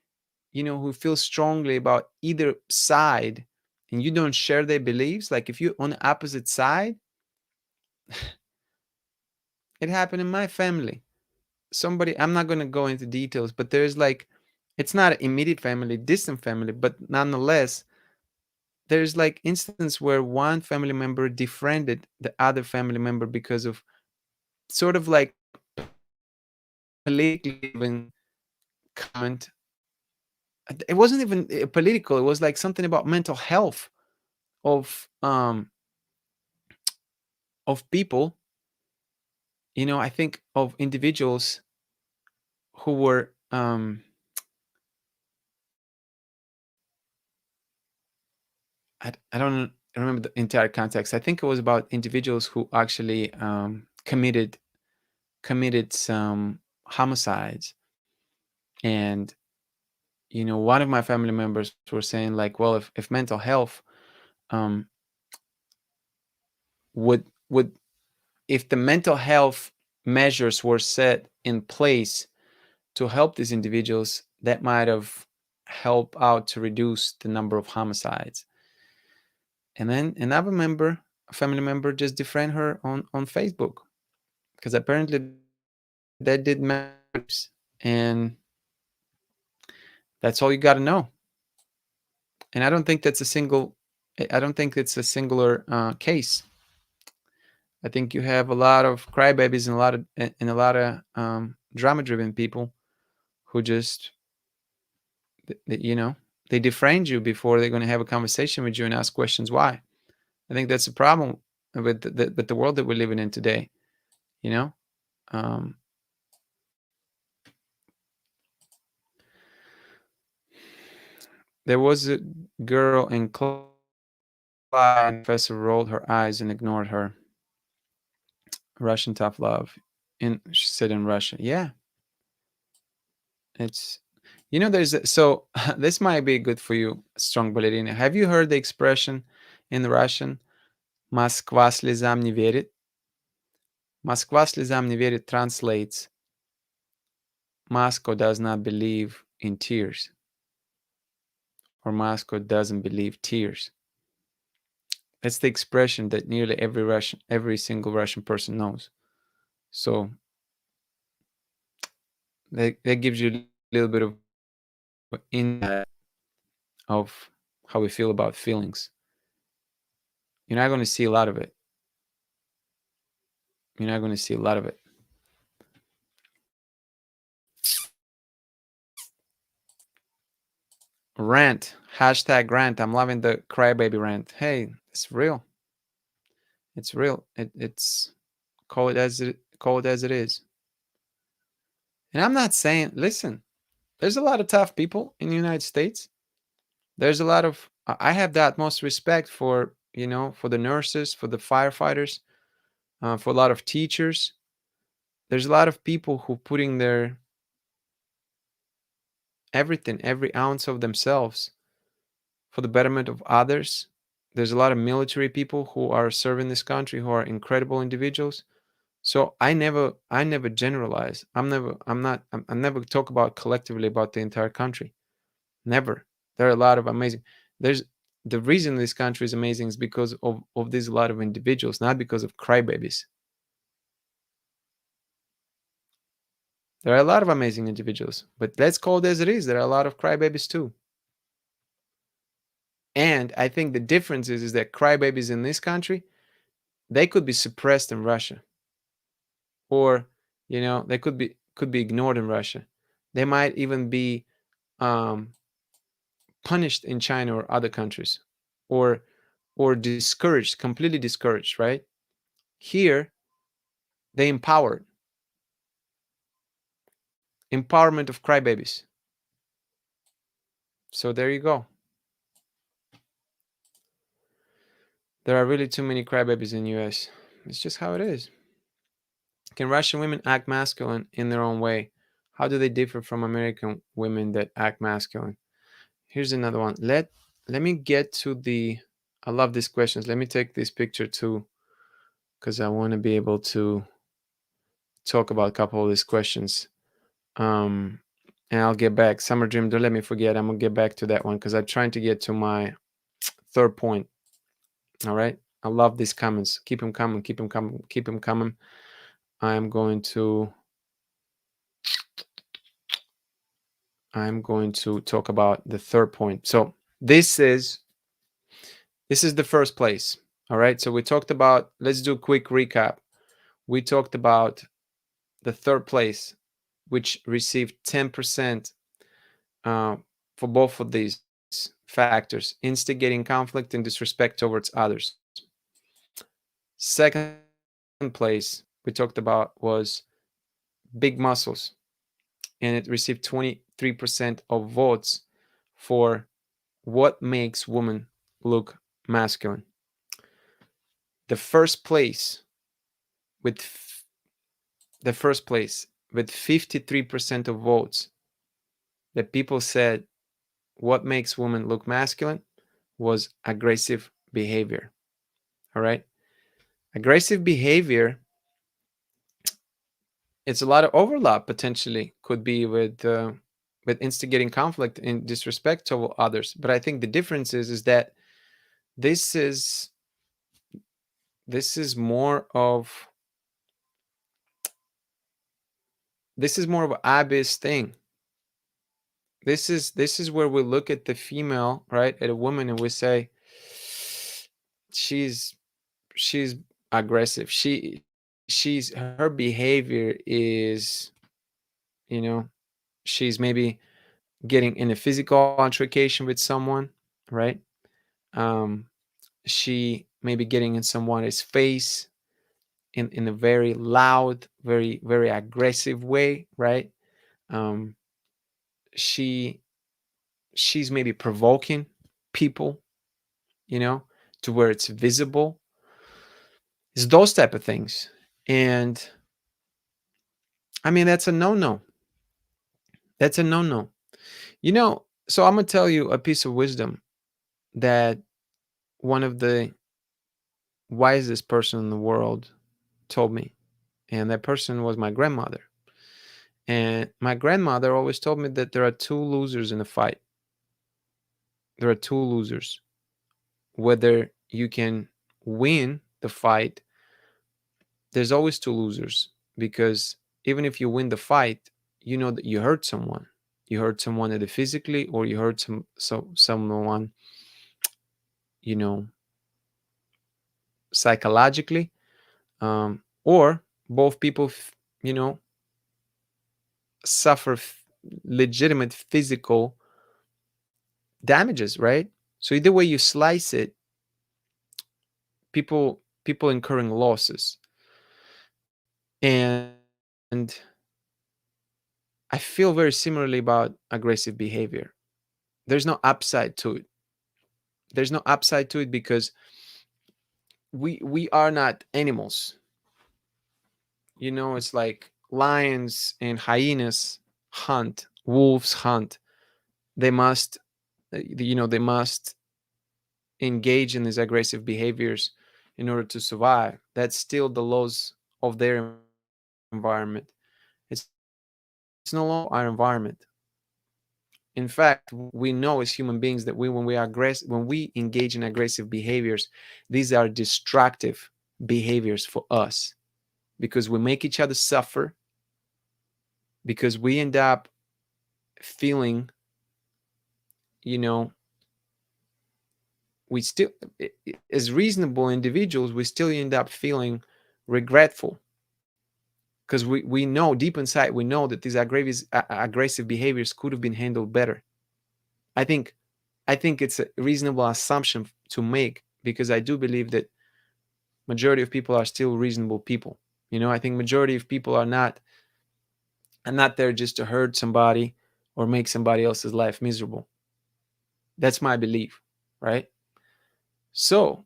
who feels strongly about either side, and you don't share their beliefs, like if you're on the opposite side, it happened in my family. Somebody, I'm not going to go into details, but there's like, it's not an immediate family, distant family, but nonetheless, there's like instance where one family member defriended the other family member because of sort of like politically driven comment. It wasn't even political. It was like something about mental health of people. I think of individuals who were I don't remember the entire context. I think it was about individuals who actually committed some homicides, and one of my family members were saying like, well, if mental health um would if the mental health measures were set in place to help these individuals, that might have helped out to reduce the number of homicides. And then another member, a family member, just defriend her on Facebook because apparently that did matter to her beliefs. And that's all you got to know. And I don't think that's a single. I don't think it's a singular case. I think you have a lot of crybabies and a lot of drama-driven people who just, you know, they defriend you before they're going to have a conversation with you and ask questions why. I think that's a problem with the world that we're living in today. You know, um, there was a girl in class, and the professor rolled her eyes and ignored her. Russian tough love, and she said in Russia, yeah, it's, there's so this might be good for you, strong ballerina. Have you heard the expression in Russian, "Москва слезам не верит"? "Москва слезам не верит" translates, Moscow does not believe in tears, or Moscow doesn't believe tears. That's the expression that nearly every single Russian person knows. So that gives you a little bit of insight of how we feel about feelings. You're not going to see a lot of it. You're not going to see a lot of it. Rant. Hashtag rant. I'm loving the crybaby rant. Hey, it's real. It's real. It's call it as it is. And I'm not saying, listen, there's a lot of tough people in the United States. There's a lot of, I have the utmost respect for, for the nurses, for the firefighters, for a lot of teachers. There's a lot of people who putting their everything, every ounce of themselves for the betterment of others. There's a lot of military people who are serving this country who are incredible individuals. So I never generalize. I never talk about collectively about the entire country. Never. There are a lot of amazing. There's the reason this country is amazing is because of these a lot of individuals, not because of crybabies. There are a lot of amazing individuals, but let's call it as it is. There are a lot of crybabies too. And I think the difference is that crybabies in this country, they could be suppressed in Russia, or they could be ignored in Russia. They might even be um, punished in China or other countries, or discouraged, completely discouraged. Right here, they empowerment of crybabies. So there you go. There are really too many crybabies in US. It's just how it is. Can Russian women act masculine in their own way? How do they differ from American women that act masculine? Here's another one. Let me get to the. I love these questions. Let me take this picture too, because I want to be able to talk about a couple of these questions. Um, and I'll get back. Summer Dream, don't let me forget. I'm gonna get back to that one because I'm trying to get to my third point. All right. I love these comments. Keep them coming. Keep them coming. Keep them coming. I'm going to. I'm going to talk about the third point. So this is the first place. All right. So we talked about. Let's do a quick recap. We talked about the third place, which received 10% uh, for both of these factors: instigating conflict and disrespect towards others. Second place we talked about was big muscles, and it received 23% of votes for what makes women look masculine. The first place with the first place with 53% of votes that people said what makes women look masculine was aggressive behavior. All right. Aggressive behavior, it's a lot of overlap potentially could be with instigating conflict and disrespect to others. But I think the difference is that this is this is more of this is more of an abyss thing. This is where we look at the female, right, at a woman, and we say she's she's aggressive. She's her behavior is, you know, she's maybe getting in a physical altercation with someone, right? Um, she may be getting in someone's face in a very loud, very aggressive way, right? Um, she she's maybe provoking people, you know, to where it's visible. It's those type of things. And I mean, that's a no-no. That's a no-no. So I'm gonna tell you a piece of wisdom that one of the wisest person in the world told me. And that person was my grandmother. And my grandmother always told me that there are two losers in a fight. There are two losers. Whether you can win the fight, there's always two losers, because even if you win the fight, you know that you hurt someone. You hurt someone either physically, or you hurt someone, you know, psychologically, or both people, suffer legitimate physical damages, right? So either way you slice it, people incurring losses. And I feel very similarly about aggressive behavior. There's no upside to it. There's no upside to it because we are not animals. It's like lions and hyenas hunt, wolves hunt. They must, they must engage in these aggressive behaviors in order to survive. That's still the laws of their environment. It's no longer our environment. In fact, we know as human beings that when we engage in aggressive behaviors, these are destructive behaviors for us, because we make each other suffer, because we end up feeling, you know, we still, as reasonable individuals, we still end up feeling regretful, because we know deep inside, we know that these aggressive behaviors could have been handled better. I think I think it's a reasonable assumption to make, because I do believe that majority of people are still reasonable people. I think majority of people are not there just to hurt somebody or make somebody else's life miserable. That's my belief, right? So,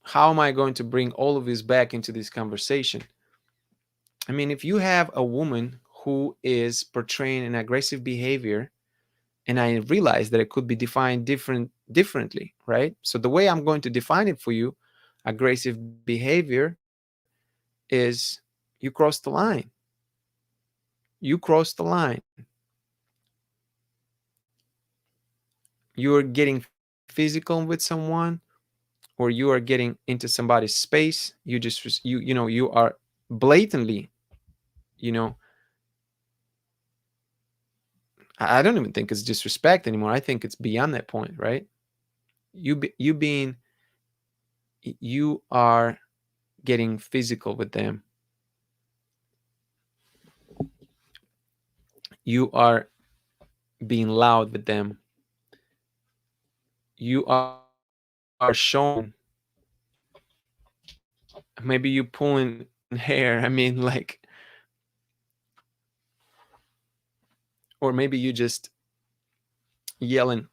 how am I going to bring all of this back into this conversation? I mean, if you have a woman who is portraying an aggressive behavior, and I realize that it could be defined differently, right? So the way I'm going to define it for you, aggressive behavior, is you cross the line. You cross the line. You're getting physical with someone, or you are getting into somebody's space. You are blatantly, you know, I don't even think it's disrespect anymore. I think it's beyond that point, right? You are getting physical with them. You are being loud with them. You are showing, maybe you pulling hair. I mean, like, or maybe you just yelling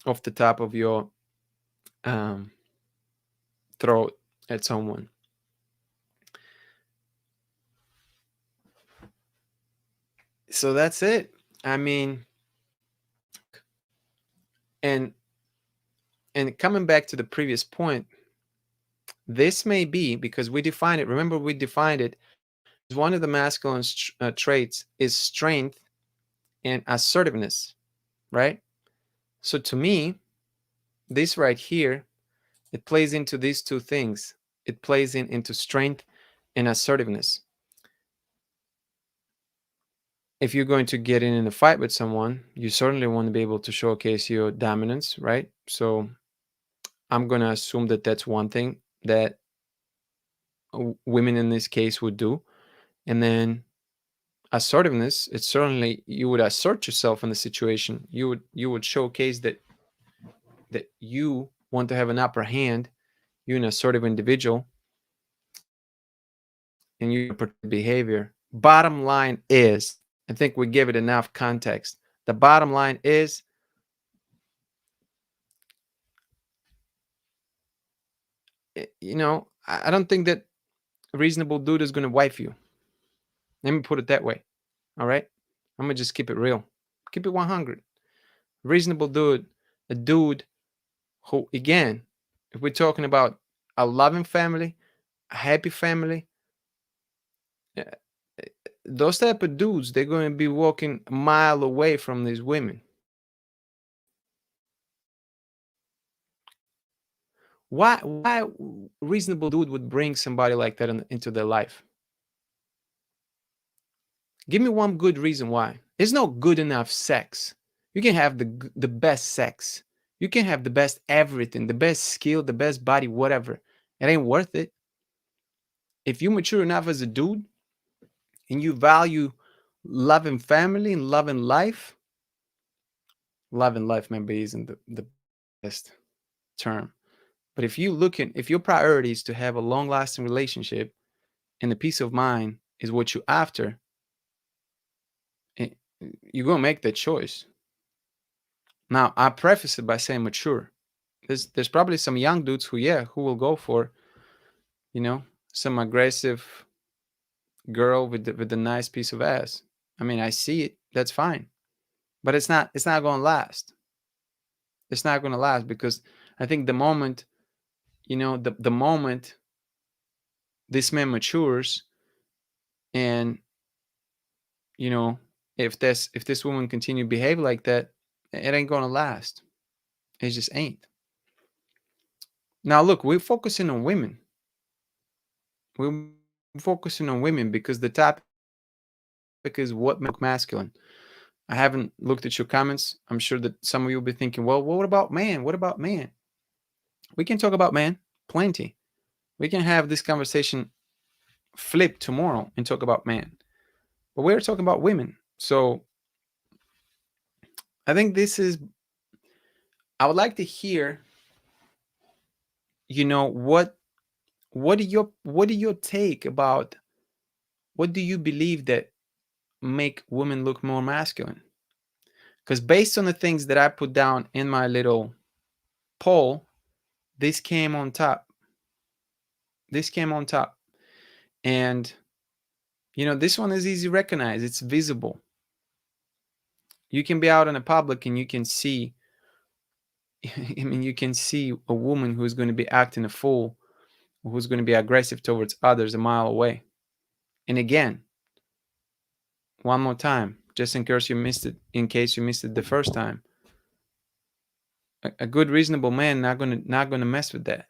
off the top of your um, throat at someone. So that's it. I mean, and and coming back to the previous point, this may be because we define it. Remember, we defined it as one of the masculine traits is strength and assertiveness, right? So to me, this right here It plays into these two things. It plays into strength and assertiveness. If you're going to get in a fight with someone, you certainly want to be able to showcase your dominance, right? So I'm going to assume that that's one thing that women in this case would do. And then assertiveness, it's certainly you would assert yourself in the situation. You would showcase that you want to have an upper hand. You're an assertive individual and you protect behavior. Bottom line is, I think we give it enough context. The bottom line is, I don't think that a reasonable dude is going to wife you. Let me put it that way. All right. I'm going to just keep it real. Keep it 100. Reasonable dude, a dude who, again, if we're talking about a loving family, a happy family, uh, those type of dudes, they're going to be walking a mile away from these women. Why reasonable dude would bring somebody like that into their life? Give me one good reason why. There's no good enough sex. You can have the best sex. You can have the best everything, the best skill, the best body, whatever. It ain't worth it. If you mature enough as a dude and you value loving family and loving life maybe isn't the best term. But if your priority is to have a long lasting relationship and the peace of mind is what you're after, eh, you're gonna make that choice. Now, I preface it by saying mature. There's probably some young dudes who will go for, you know, some aggressive girl with a nice piece of ass. I mean, I see it. That's fine. But it's not gonna last. It's not gonna last because I think the moment this man matures and you know if this woman continue to behave like that, it ain't gonna last. It just ain't. Now look, we're focusing on women. We're focusing on women because the topic is what make masculine. I haven't looked at your comments. I'm sure that some of you will be thinking, well, what about man? What about man? We can talk about man plenty. We can have this conversation flip tomorrow and talk about man. But we're talking about women. So I think I would like to hear, what do you take about, what do you believe that make women look more masculine? Because based on the things that I put down in my little poll, this came on top. This came on top. And this one is easy to recognize. It's visible. You can be out in the public and you can see, I mean, you can see a woman who's going to be acting a fool, who's going to be aggressive towards others a mile away. And again, one more time, just in case you missed it the first time. A good reasonable man not gonna mess with that.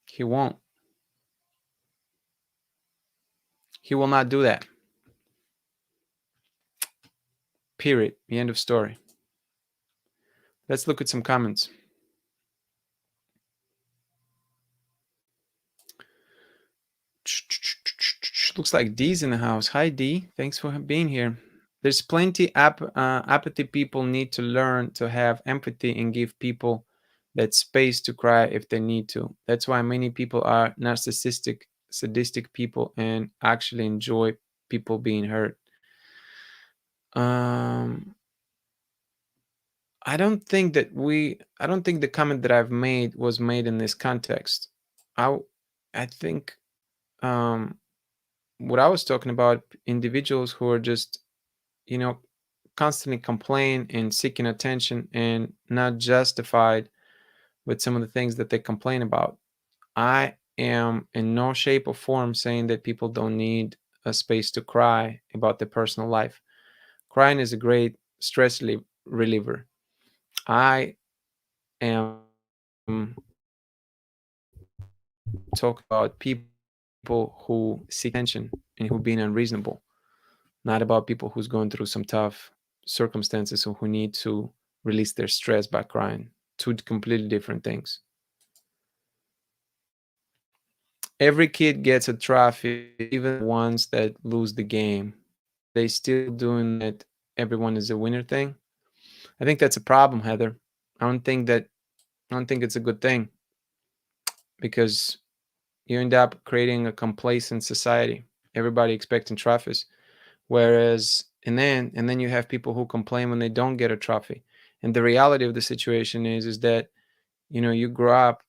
He won't. He will not do that. Period. The end of story. Let's look at some comments. Looks like D's in the house. Hi, D. Thanks for being here. There's plenty apathy. People need to learn to have empathy and give people that space to cry if they need to. That's why many people are narcissistic, sadistic people and actually enjoy people being hurt. I don't think the comment that I've made was made in this context. I I think um what I was talking about, individuals who are just, you know, constantly complain and seeking attention and not justified with some of the things that they complain about. I am in no shape or form saying that people don't need a space to cry about their personal life. Crying is a great stress reliever. I and talk about people who seek attention and who being unreasonable, not about people who's going through some tough circumstances or who need to release their stress by crying. Two completely different things. Every kid gets a trophy, even the ones that lose the game. Are they still doing that everyone is a winner thing? I think that's a problem, Heather. I don't think that I don't think it's a good thing because you end up creating a complacent society. Everybody expecting trophies. Whereas and then you have people who complain when they don't get a trophy. And the reality of the situation is that you grow up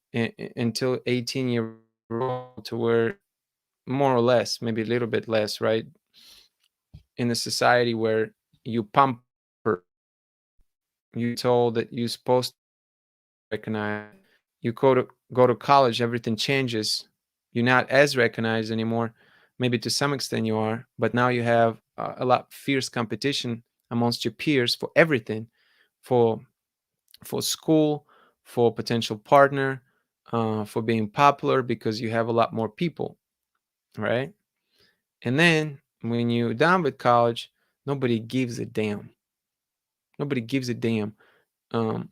until 18 years old to where more or less, maybe a little bit less, right? In a society where you pamper, you told that you're supposed to recognize. You go to college, everything changes. You're not as recognized anymore. Maybe to some extent you are, but now you have a lot fierce competition amongst your peers for everything, for school, for potential partner, for being popular because you have a lot more people, right? And then when you're done with college, nobody gives a damn. Nobody gives a damn um,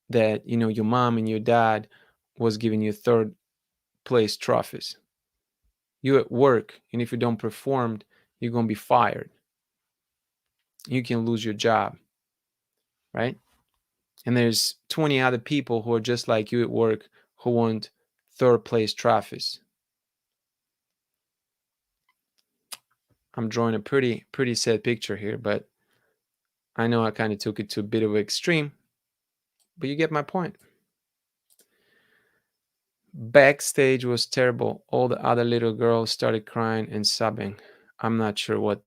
that your mom and your dad was giving you third place trophies. You at work, and if you don't perform, you're gonna be fired. You can lose your job, right? And there's 20 other people who are just like you at work who want third place trophies. I'm drawing a pretty sad picture here, but I know I kind of took it to a bit of an extreme, but you get my point. Backstage was terrible. All the other little girls started crying and sobbing. I'm not sure what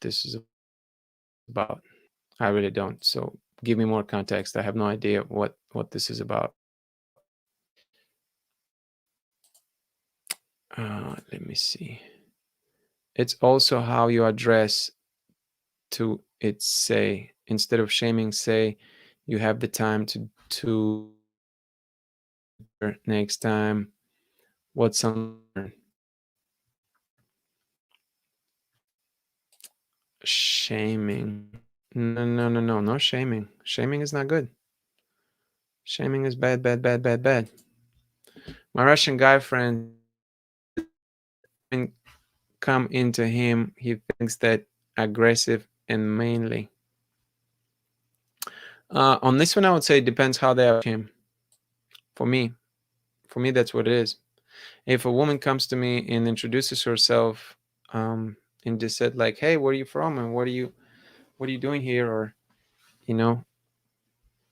this is about. I really don't. So give me more context. I have no idea what this is about. Let me see. It's also how you address to it. Say instead of shaming, say you have the time to next time. What's something shaming? No, no, no, no, no shaming. Shaming is not good. Shaming is bad, bad, bad, bad, bad. My Russian guy friend come into him, he thinks that aggressive and mainly. On this one, I would say it depends how they approach him. For me, that's what it is. If a woman comes to me and introduces herself, and just said like, "Hey, where are you from? And what are you doing here?" Or you know,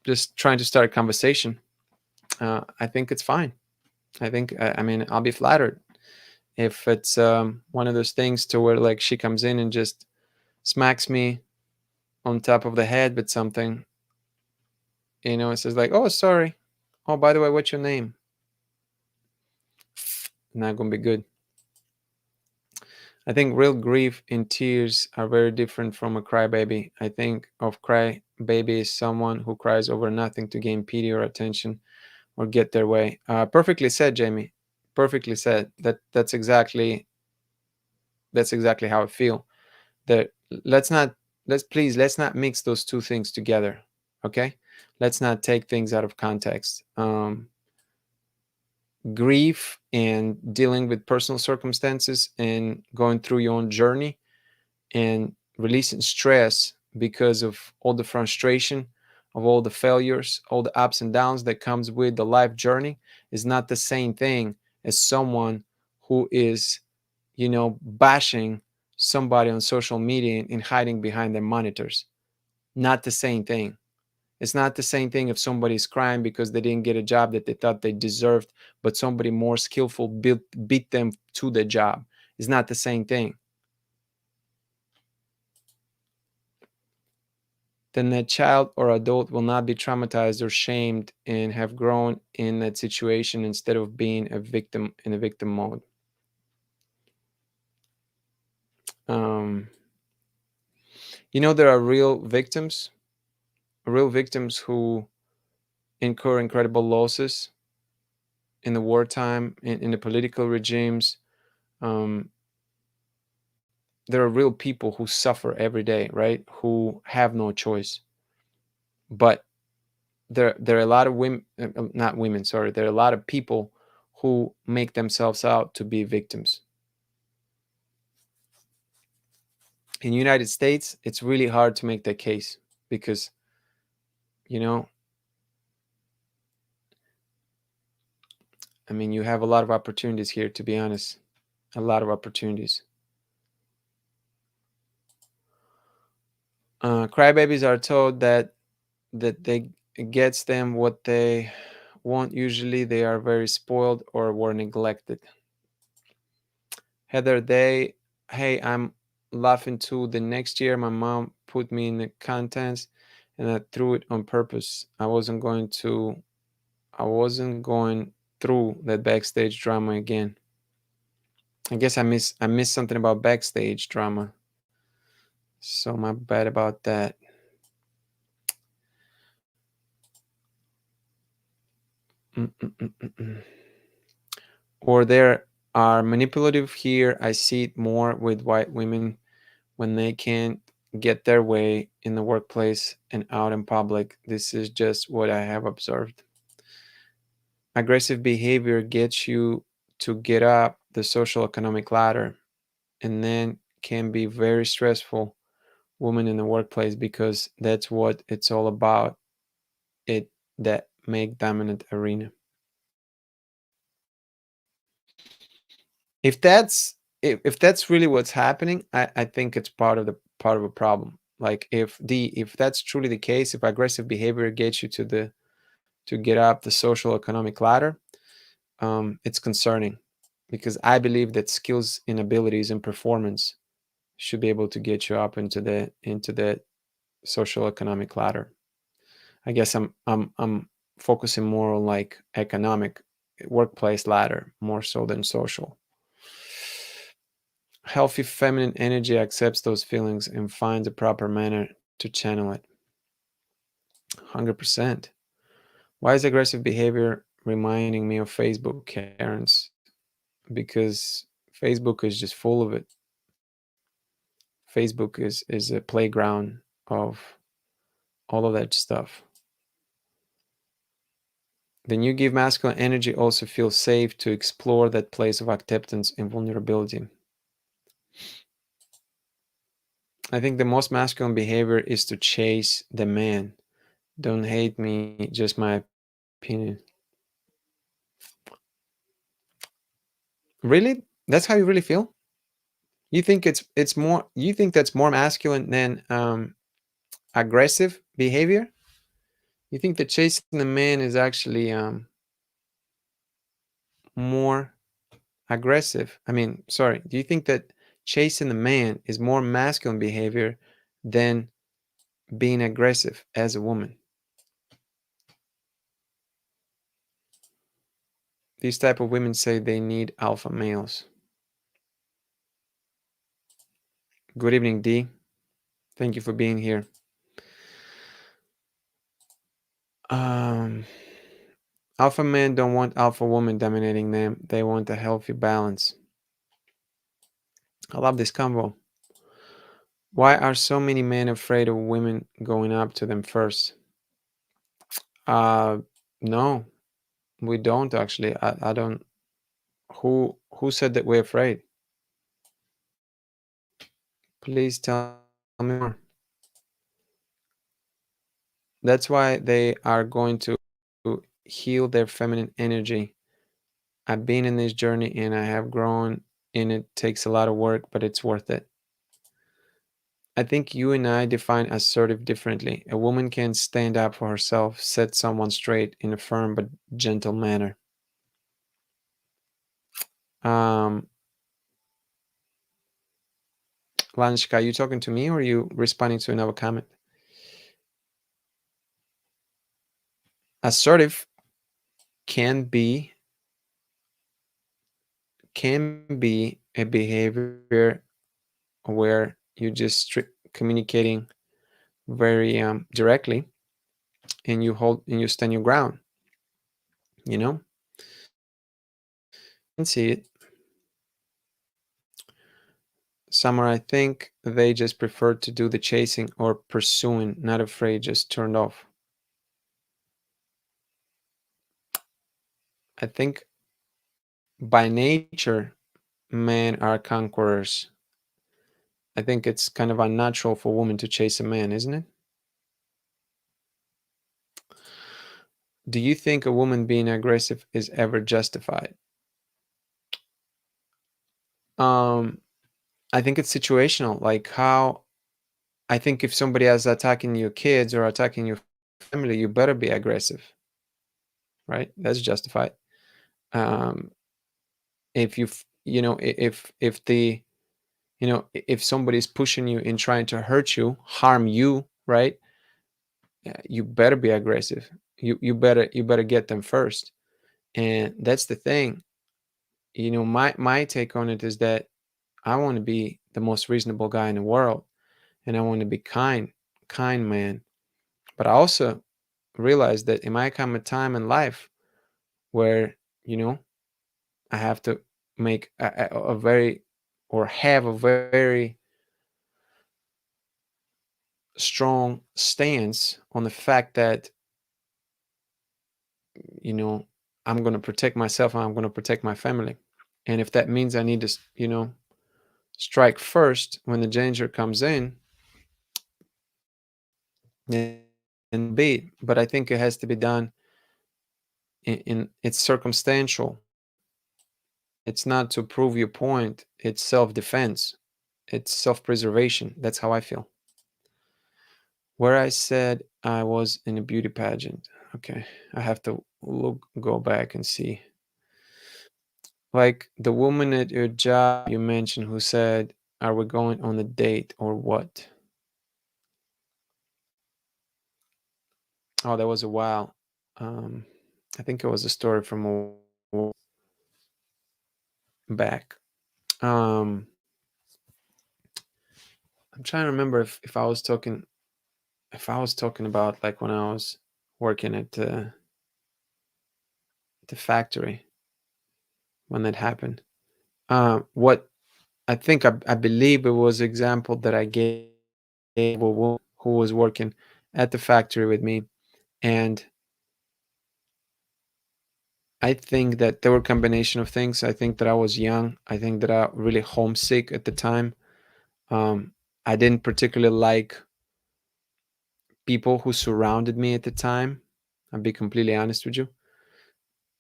just trying to start a conversation, I think it's fine. I mean, I'll be flattered if it's one of those things to where like she comes in and just smacks me on top of the head with something, it says like, "Oh, sorry. Oh, by the way, what's your name?" Not gonna be good. I think real grief and tears are very different from a crybaby. I think of crybaby as someone who cries over nothing to gain pity or attention or get their way. Perfectly said, Jamie. Perfectly said. That's exactly how I feel. That let's not let's not mix those two things together. Okay, let's not take things out of context. Grief and dealing with personal circumstances and going through your own journey and releasing stress because of all the frustration of all the failures, all the ups and downs that comes with the life journey is not the same thing as someone who is bashing somebody on social media and hiding behind their monitors. Not the same thing. It's not the same thing if somebody's crying because they didn't get a job that they thought they deserved, but somebody more skillful beat them to the job. It's not the same thing. Then that child or adult will not be traumatized or shamed and have grown in that situation instead of being a victim in a victim mode. Um, there are real victims who incur incredible losses in the wartime, in the political regimes. Um, there are real people who suffer every day, right? Who have no choice. But there are a lot of women, not women, sorry. There are a lot of people who make themselves out to be victims. In the United States, it's really hard to make that case because, you know, I mean, you have a lot of opportunities here, to be honest. A lot of opportunities. Crybabies are told that they gets them what they want. Usually, they are very spoiled or were neglected. Heather, hey, I'm laughing too. The next year, my mom put me in the contents, and I threw it on purpose. I wasn't going through that backstage drama again. I guess I missed something about backstage drama. So my bad about that. Mm-mm-mm-mm. Or there are manipulative here. I see it more with white women when they can't get their way in the workplace and out in public. This is just what I have observed. Aggressive behavior gets you to get up the social economic ladder and then can be very stressful women in the workplace because that's what it's all about. It that make dominant arena. If that's really what's happening, I think it's part of a problem. Like if that's truly the case, if aggressive behavior gets you to get up the social economic ladder, it's concerning because I believe that skills and abilities and performance should be able to get you up into the social economic ladder. I guess I'm focusing more on like economic workplace ladder more so than social. Healthy feminine energy accepts those feelings and finds a proper manner to channel it. 100%. Why is aggressive behavior reminding me of Facebook Karens? Because Facebook is just full of it. Facebook is a playground of all of that stuff. Then you give masculine energy also feel safe to explore that place of acceptance and vulnerability. I think the most masculine behavior is to chase the man. Don't hate me, just my opinion. Really? That's how you really feel? You think it's more you think that's more masculine than aggressive behavior? You think that chasing the man is actually more aggressive? I mean, sorry. Do you think that chasing the man is more masculine behavior than being aggressive as a woman? These type of women say they need alpha males. Good evening, D. Thank you for being here. Um, Alpha men don't want alpha women dominating them. They want a healthy balance. I love this combo. Why are so many men afraid of women going up to them first? Uh, no, we don't actually. I don't. Who said that we're afraid? Please tell me more. That's why they are going to heal their feminine energy. I've been in this journey and I have grown, and it takes a lot of work, but it's worth it. I think you and I define assertive differently. A woman can stand up for herself, set someone straight in a firm but gentle manner. Um, Lanishka, are you talking to me or are you responding to another comment? Assertive can be a behavior where you just communicating very directly. and you hold and you stand your ground, you know? You can see it. Summer, I think they just prefer to do the chasing or pursuing, not afraid, just turned off. I think by nature, men are conquerors. I think it's kind of unnatural for a woman to chase a man, isn't it? Do you think a woman being aggressive is ever justified? Um, I think it's situational. Like how I think if somebody is attacking your kids or attacking your family, you better be aggressive, right? That's justified. Um, if you know, if the if somebody's pushing you and trying to hurt you, harm you, right? You better be aggressive. You better get them first. And that's the thing. My take on it is that I want to be the most reasonable guy in the world, and I want to be kind man. But I also realize that it might come a time in life where you know I have to make a very or have a very strong stance on the fact that you know I'm going to protect myself and I'm going to protect my family. And if that means I need to strike first when the danger comes in, then be it. But I think it has to be done in it's circumstantial. It's not to prove your point, it's self-defense, it's self-preservation. That's how I feel. Where I said I was in a beauty pageant. Okay, I have to go back and see. Like the woman at your job you mentioned who said, "Are we going on a date or what?" Oh, that was a while. Um, I think it was a story from a while back. Um, I'm trying to remember if I was talking about like when I was working at the factory when that happened. What I believe it was example that I gave a woman who was working at the factory with me, and I think that there were a combination of things. I think that I was young. I think that I really homesick at the time. Um, I didn't particularly like people who surrounded me at the time. I'll be completely honest with you.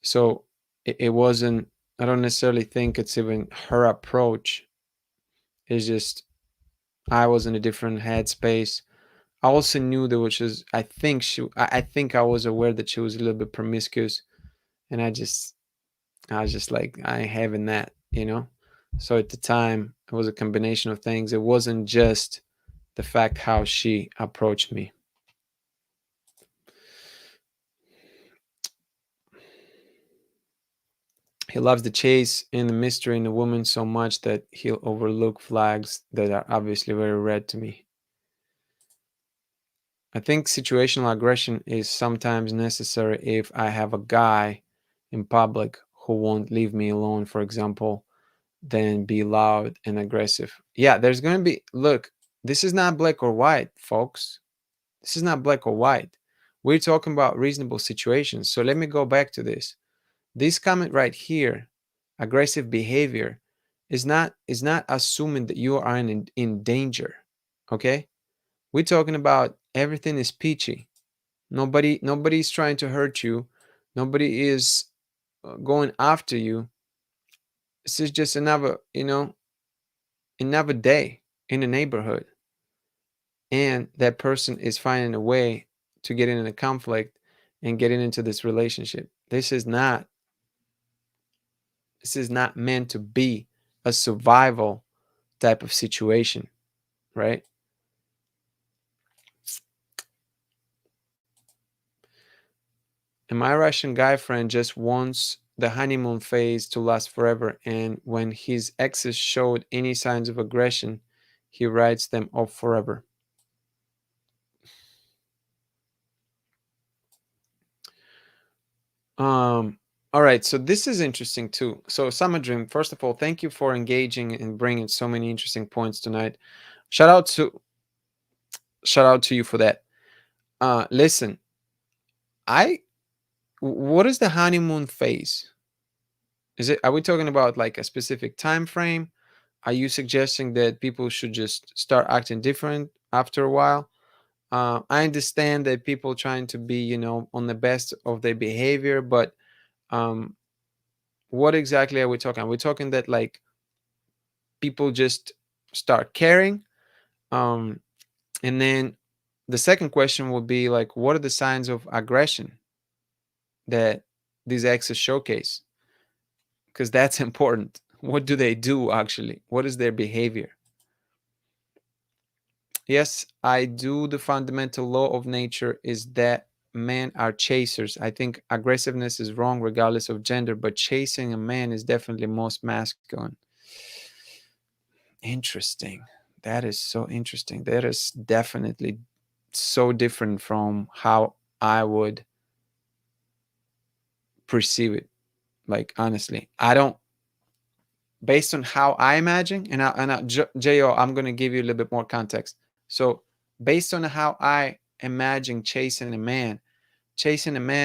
So it wasn't. I don't necessarily think it's even her approach. It's just I was in a different headspace. I also knew that which is I think I was aware that she was a little bit promiscuous, and I was just like I ain't having that. So at the time it was a combination of things. It wasn't just the fact how she approached me. He loves the chase and the mystery in the woman so much that he'll overlook flags that are obviously very red to me. I think situational aggression is sometimes necessary if I have a guy in public who won't leave me alone, for example, then be loud and aggressive. Yeah, there's going to be, look, this is not black or white, folks. This is not black or white. We're talking about reasonable situations. So let me go back to this. This comment right here, aggressive behavior, is not assuming that you are in danger. Okay? We're talking about everything is peachy. Nobody's trying to hurt you. Nobody is going after you. This is just another day in the neighborhood, and that person is finding a way to get in a conflict and getting into this relationship. This is not meant to be a survival type of situation, right? And my Russian guy friend just wants the honeymoon phase to last forever, and when his exes showed any signs of aggression, he writes them off forever. Um, all right, so this is interesting too. So, Summer Dream, first of all, thank you for engaging and bringing so many interesting points tonight. Shout out to shout out to you for that. Listen, I what is the honeymoon phase? Is it, are we talking about like a specific time frame? Are you suggesting that people should just start acting different after a while? I understand that people trying to be, on the best of their behavior, but um, what exactly are we talking? Are we talking that like people just start caring? Um, and then the second question would be like, what are the signs of aggression that these exes showcase? Because that's important. What do they do actually? What is their behavior? Yes, I do. The fundamental law of nature is that men are chasers. I think aggressiveness is wrong regardless of gender, but chasing a man is definitely most masculine. Interesting. That is so interesting. That is definitely so different from how I would perceive it. Like honestly, I don't. Based on how I imagine, Jo, I'm gonna give you a little bit more context. So, based on how I imagine chasing a man,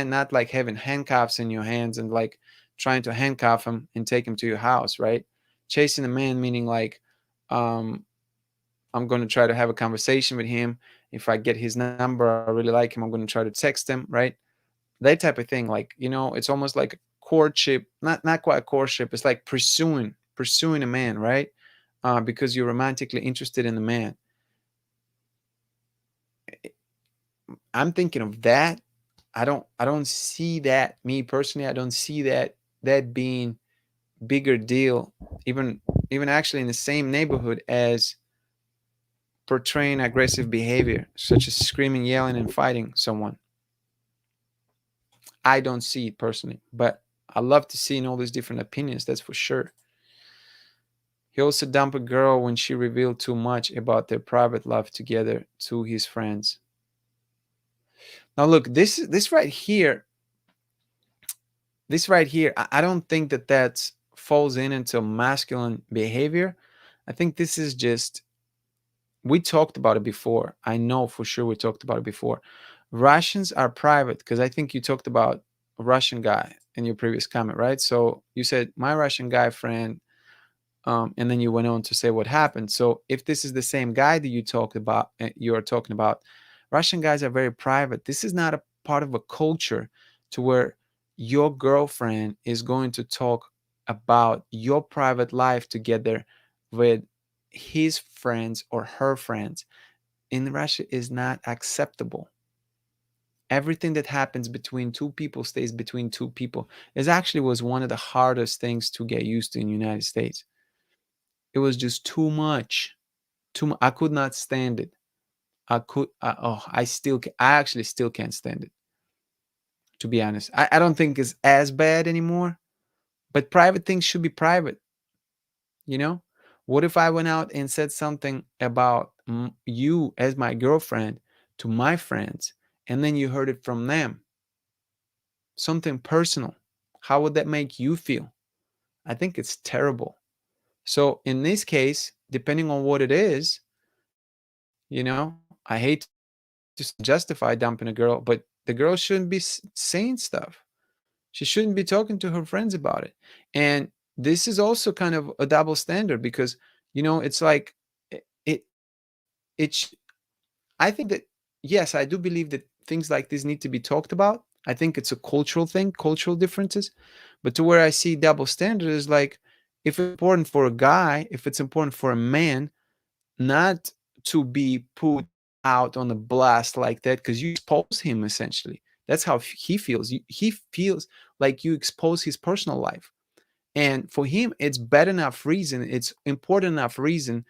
not like having handcuffs in your hands and like trying to handcuff him and take him to your house, right? Chasing a man meaning like, um, I'm going to try to have a conversation with him. If I get his number, I really like him, I'm going to try to text him, right? That type of thing. Like, it's almost like courtship, not quite courtship. It's like pursuing a man, right? Because you're romantically interested in the man. I'm thinking of that. I don't see that, me personally. I don't see that being bigger deal, even even actually in the same neighborhood as portraying aggressive behavior, such as screaming, yelling, and fighting someone. I don't see it personally, but I love to see in all these different opinions. That's for sure. He also dumped a girl when she revealed too much about their private life together to his friends. Now, look, this right here, I don't think that falls into masculine behavior. I think this is just, we talked about it before. I know for sure we talked about it before. Russians are private because I think you talked about a Russian guy in your previous comment, right? So you said my Russian guy friend, and then you went on to say what happened. So if this is the same guy that you are talking about, Russian guys are very private. This is not a part of a culture to where your girlfriend is going to talk about your private life together with his friends or her friends. In Russia is not acceptable. Everything that happens between two people stays between two people. It actually was one of the hardest things to get used to in the United States. It was just too much. I could not stand it. I actually still can't stand it, to be honest. I don't think it's as bad anymore, but private things should be private, you know? What if I went out and said something about you as my girlfriend to my friends, and then you heard it from them? Something personal. How would that make you feel? I think it's terrible. So in this case, depending on what it is, I hate to justify dumping a girl, but the girl shouldn't be saying stuff. She shouldn't be talking to her friends about it. And this is also kind of a double standard because, it's like it, it, sh- I think that, yes, I do believe that things like this need to be talked about. I think it's a cultural thing, cultural differences. But to where I see double standard is like, if it's important for a guy, if it's important for a man, not to be put out on a blast like that because you expose him essentially. That's how he feels. He feels like you expose his personal life. And for him, it's bad enough reason, it's important enough reason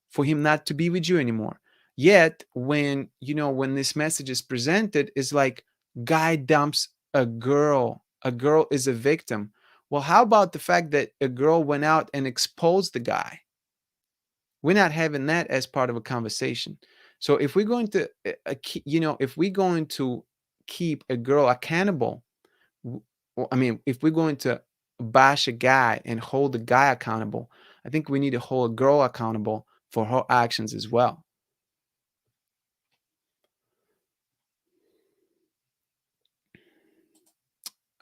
for him not to be with you anymore. Yet, when this message is presented, is like guy dumps a girl is a victim. Well, how about the fact that a girl went out and exposed the guy? We're not having that as part of a conversation. So if we're going to, if we're going to keep a girl accountable, I mean, if we're going to bash a guy and hold the guy accountable, I think we need to hold a girl accountable for her actions as well.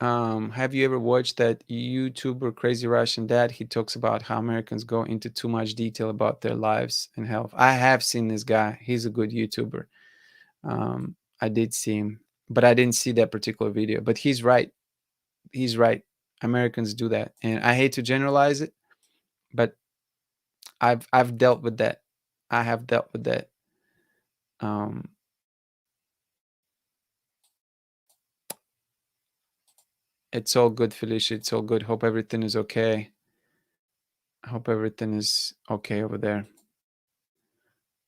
Have you ever watched that YouTuber Crazy Russian Dad? He talks about how Americans go into too much detail about their lives and health. I have seen this guy. He's a good YouTuber. I did see him, but I didn't see that particular video. But he's right. He's right. Americans do that, and I hate to generalize it, but I've dealt with that. I have dealt with that. Um, it's all good, Felicia. It's all good. Hope everything is okay. I hope everything is okay over there.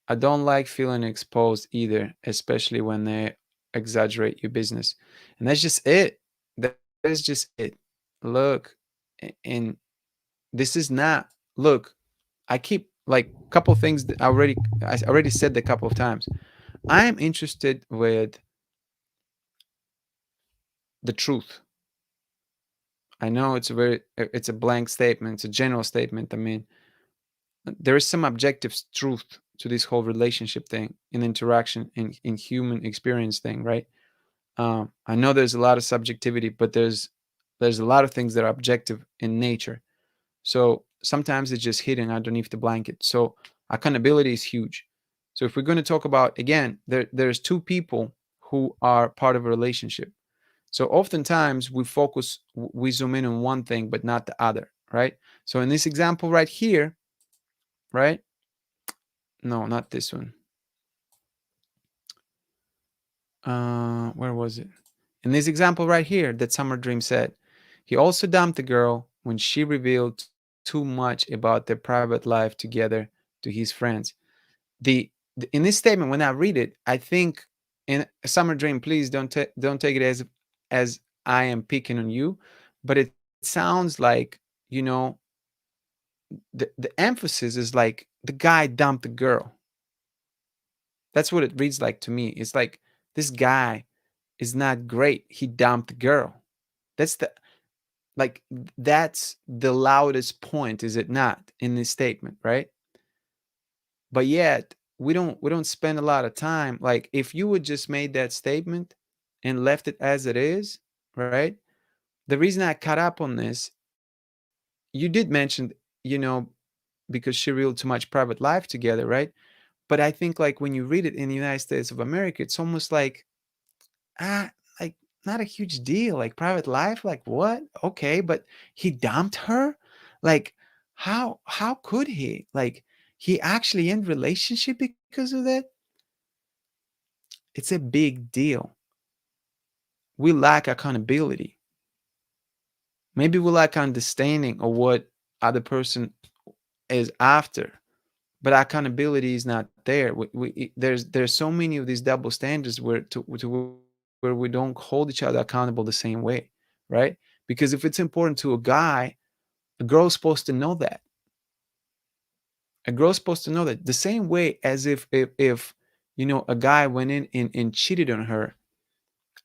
I don't like feeling exposed either, especially when they exaggerate your business. And that's just it. That is just it. Look, and this is not, look, I keep like a couple things that I already said a couple of times. I am interested with the truth. I know it's a blank statement, it's a general statement. I mean, there is some objective truth to this whole relationship thing, in interaction, in human experience thing, right? I know there's a lot of subjectivity, but there's a lot of things that are objective in nature. So sometimes it's just hidden underneath the blanket. So accountability is huge. So if we're going to talk about, again, there's two people who are part of a relationship. So oftentimes we zoom in on one thing, but not the other, right? So in this example right here, right? No, not this one. Where was it? In this example right here that Summer Dream said, he also dumped the girl when she revealed too much about their private life together to his friends. The in this statement, when I read it, I think, in Summer Dream, please don't take it as I am picking on you, but it sounds like, you know, the emphasis is like the guy dumped the girl. That's what it reads like to me. It's like this guy is not great. He dumped the girl. That's the like that's the loudest point, is it not, in this statement, right? But yet we don't spend a lot of time. Like, if you would just made that statement and left it as it is, right? The reason I caught up on this, you did mention, you know, because she revealed too much private life together, right? But I think, like, when you read it in the United States of America, it's almost like, ah, like, not a huge deal. Like, private life, like, what? Okay, but he dumped her? Like, how could he? Like, he actually in relationship because of that? It's a big deal. We lack accountability. Maybe we lack understanding of what other person is after, but accountability is not there. There's so many of these double standards where we don't hold each other accountable the same way, right? Because if it's important to a guy, a girl's supposed to know that. A girl's supposed to know that the same way as if you know, a guy went in and cheated on her,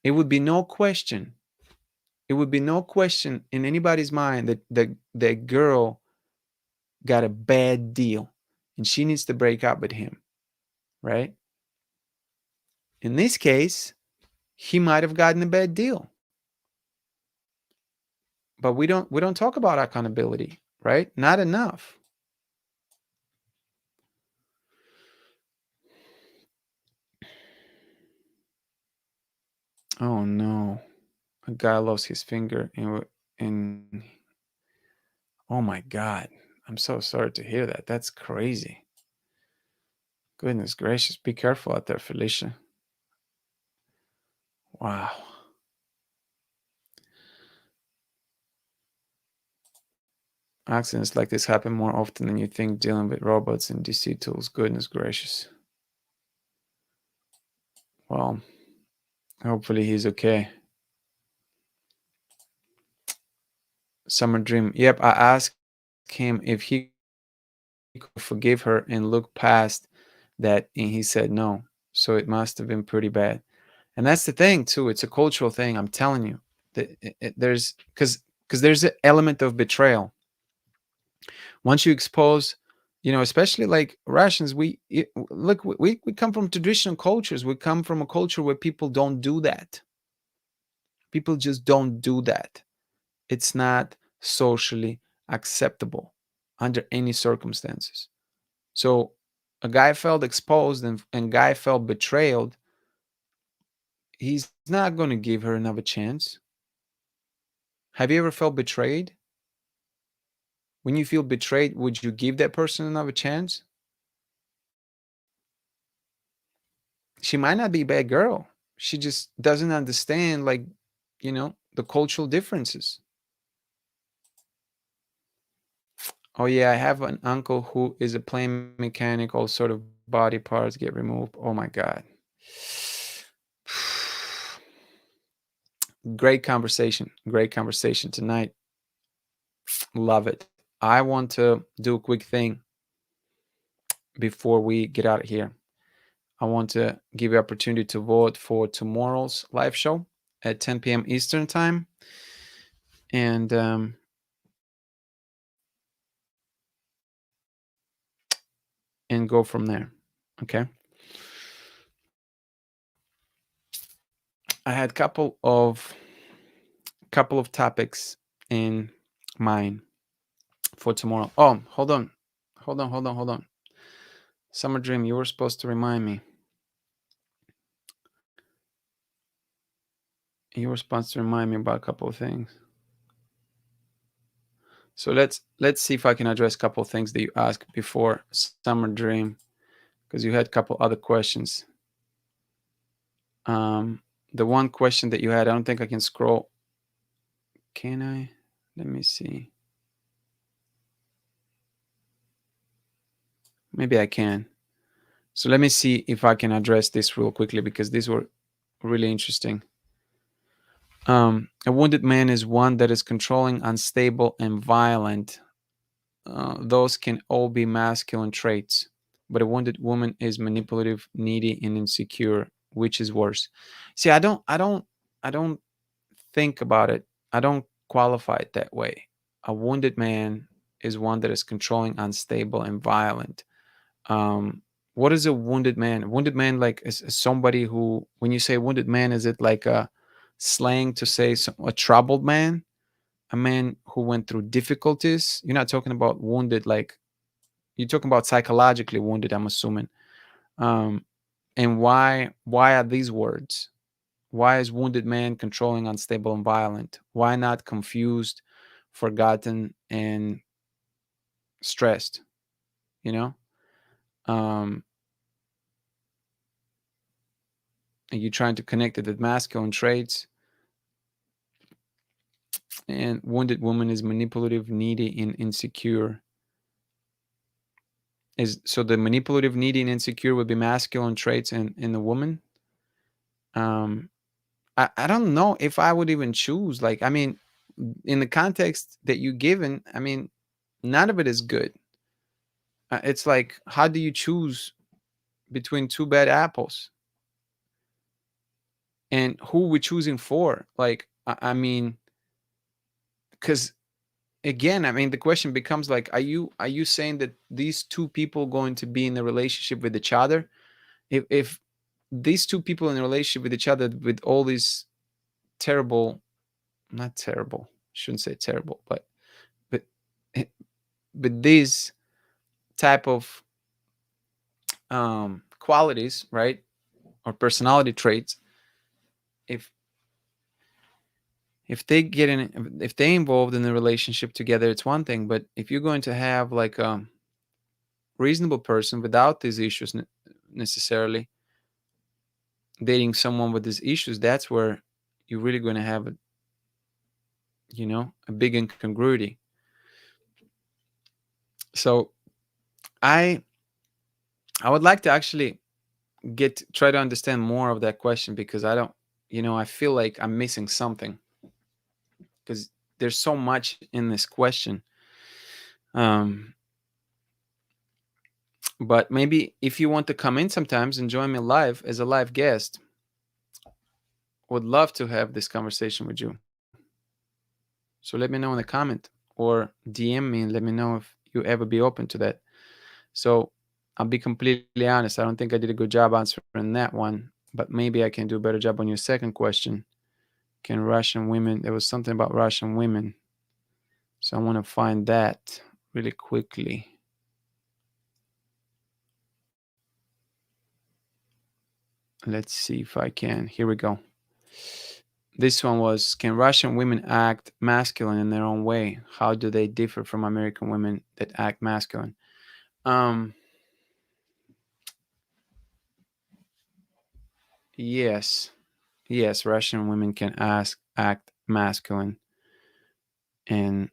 it would be no question. It would be no question in anybody's mind that the girl got a bad deal and she needs to break up with him, right? In this case, he might have gotten a bad deal. But we don't talk about accountability, right? Not enough. Oh no. A guy lost his finger and oh my god. I'm so sorry to hear that. That's crazy. Goodness gracious. Be careful out there, Felicia. Wow. Accidents like this happen more often than you think, dealing with robots and DC tools. Goodness gracious. Well, hopefully he's okay. Summer Dream. Yep, I asked him if he could forgive her and look past that, and he said no. So it must have been pretty bad. And that's the thing too. It's a cultural thing. I'm telling you. There's because there's an element of betrayal once you expose, especially like Russians. Look, we come from traditional cultures. We come from a culture where people don't do that. People just don't do that. It's not socially acceptable under any circumstances. So a guy felt exposed and guy felt betrayed. He's not going to give her another chance. Have you ever felt betrayed? When you feel betrayed, would you give that person another chance? She might not be a bad girl. She just doesn't understand, like, the cultural differences. Oh yeah, I have an uncle who is a plane mechanic. All sort of body parts get removed. Oh my god. Great conversation. Great conversation tonight. Love it. I want to do a quick thing before we get out of here. I want to give you opportunity to vote for tomorrow's live show at 10 p.m. Eastern time, and go from there. Okay. I had couple of topics in mind for tomorrow. Oh, hold on. Summer Dream, you were supposed to remind me. You were supposed to remind me about a couple of things. So let's see if I can address a couple of things that you asked before Summer Dream, because you had a couple other questions. The one question that you had, I don't think I can scroll. Can I? Let me see. Maybe I can. So let me see if I can address this real quickly because these were really interesting. A wounded man is one that is controlling, unstable, and violent. Those can all be masculine traits, but a wounded woman is manipulative, needy, and insecure. Which is worse? See, I don't think about it. I don't qualify it that way. A wounded man is one that is controlling, unstable, and violent. Um, what is a wounded man? A wounded man, like, is somebody who, when you say wounded man, is it like a slang to say a troubled man, a man who went through difficulties? You're not talking about wounded, like you're talking about psychologically wounded, I'm assuming. Um, and why are these words? Why is wounded man controlling, unstable, and violent? Why not confused, forgotten, and stressed? You know, um, and you're trying to connect it with masculine traits. And wounded woman is manipulative, needy, and insecure. Is so the manipulative, needy, and insecure would be masculine traits in the woman. Um, I don't know if I would even choose. Like, I mean, in the context that you given, I mean, none of it is good. It's like, how do you choose between two bad apples? And who we choosing for? Like, I mean, because again, I mean, the question becomes like, are you saying that these two people going to be in a relationship with each other? If these two people in a relationship with each other with all these terrible, not terrible, shouldn't say terrible, but eh, but these type of qualities, right, or personality traits, if if they involved in a relationship together, it's one thing. But if you're going to have like a reasonable person without these issues necessarily dating someone with these issues, that's where you're really going to have a big incongruity. So i I would like to actually try to understand more of that question, because I don't, I feel like I'm missing something, because there's so much in this question. um but maybe if you want to come in sometimes and join me live as a live guest, would love to have this conversation with you. So let me know in the comment or DM me and let me know if you ever be open to that. So I'll be completely honest. I don't think I did a good job answering that one, but maybe I can do a better job on your second question. Can Russian women, there was something about Russian women. So I want to find that really quickly. Let's see if I can. Here we go. This one was, can Russian women act masculine in their own way? How do they differ from American women that act masculine? Um, yes. Yes, Russian women can act masculine, and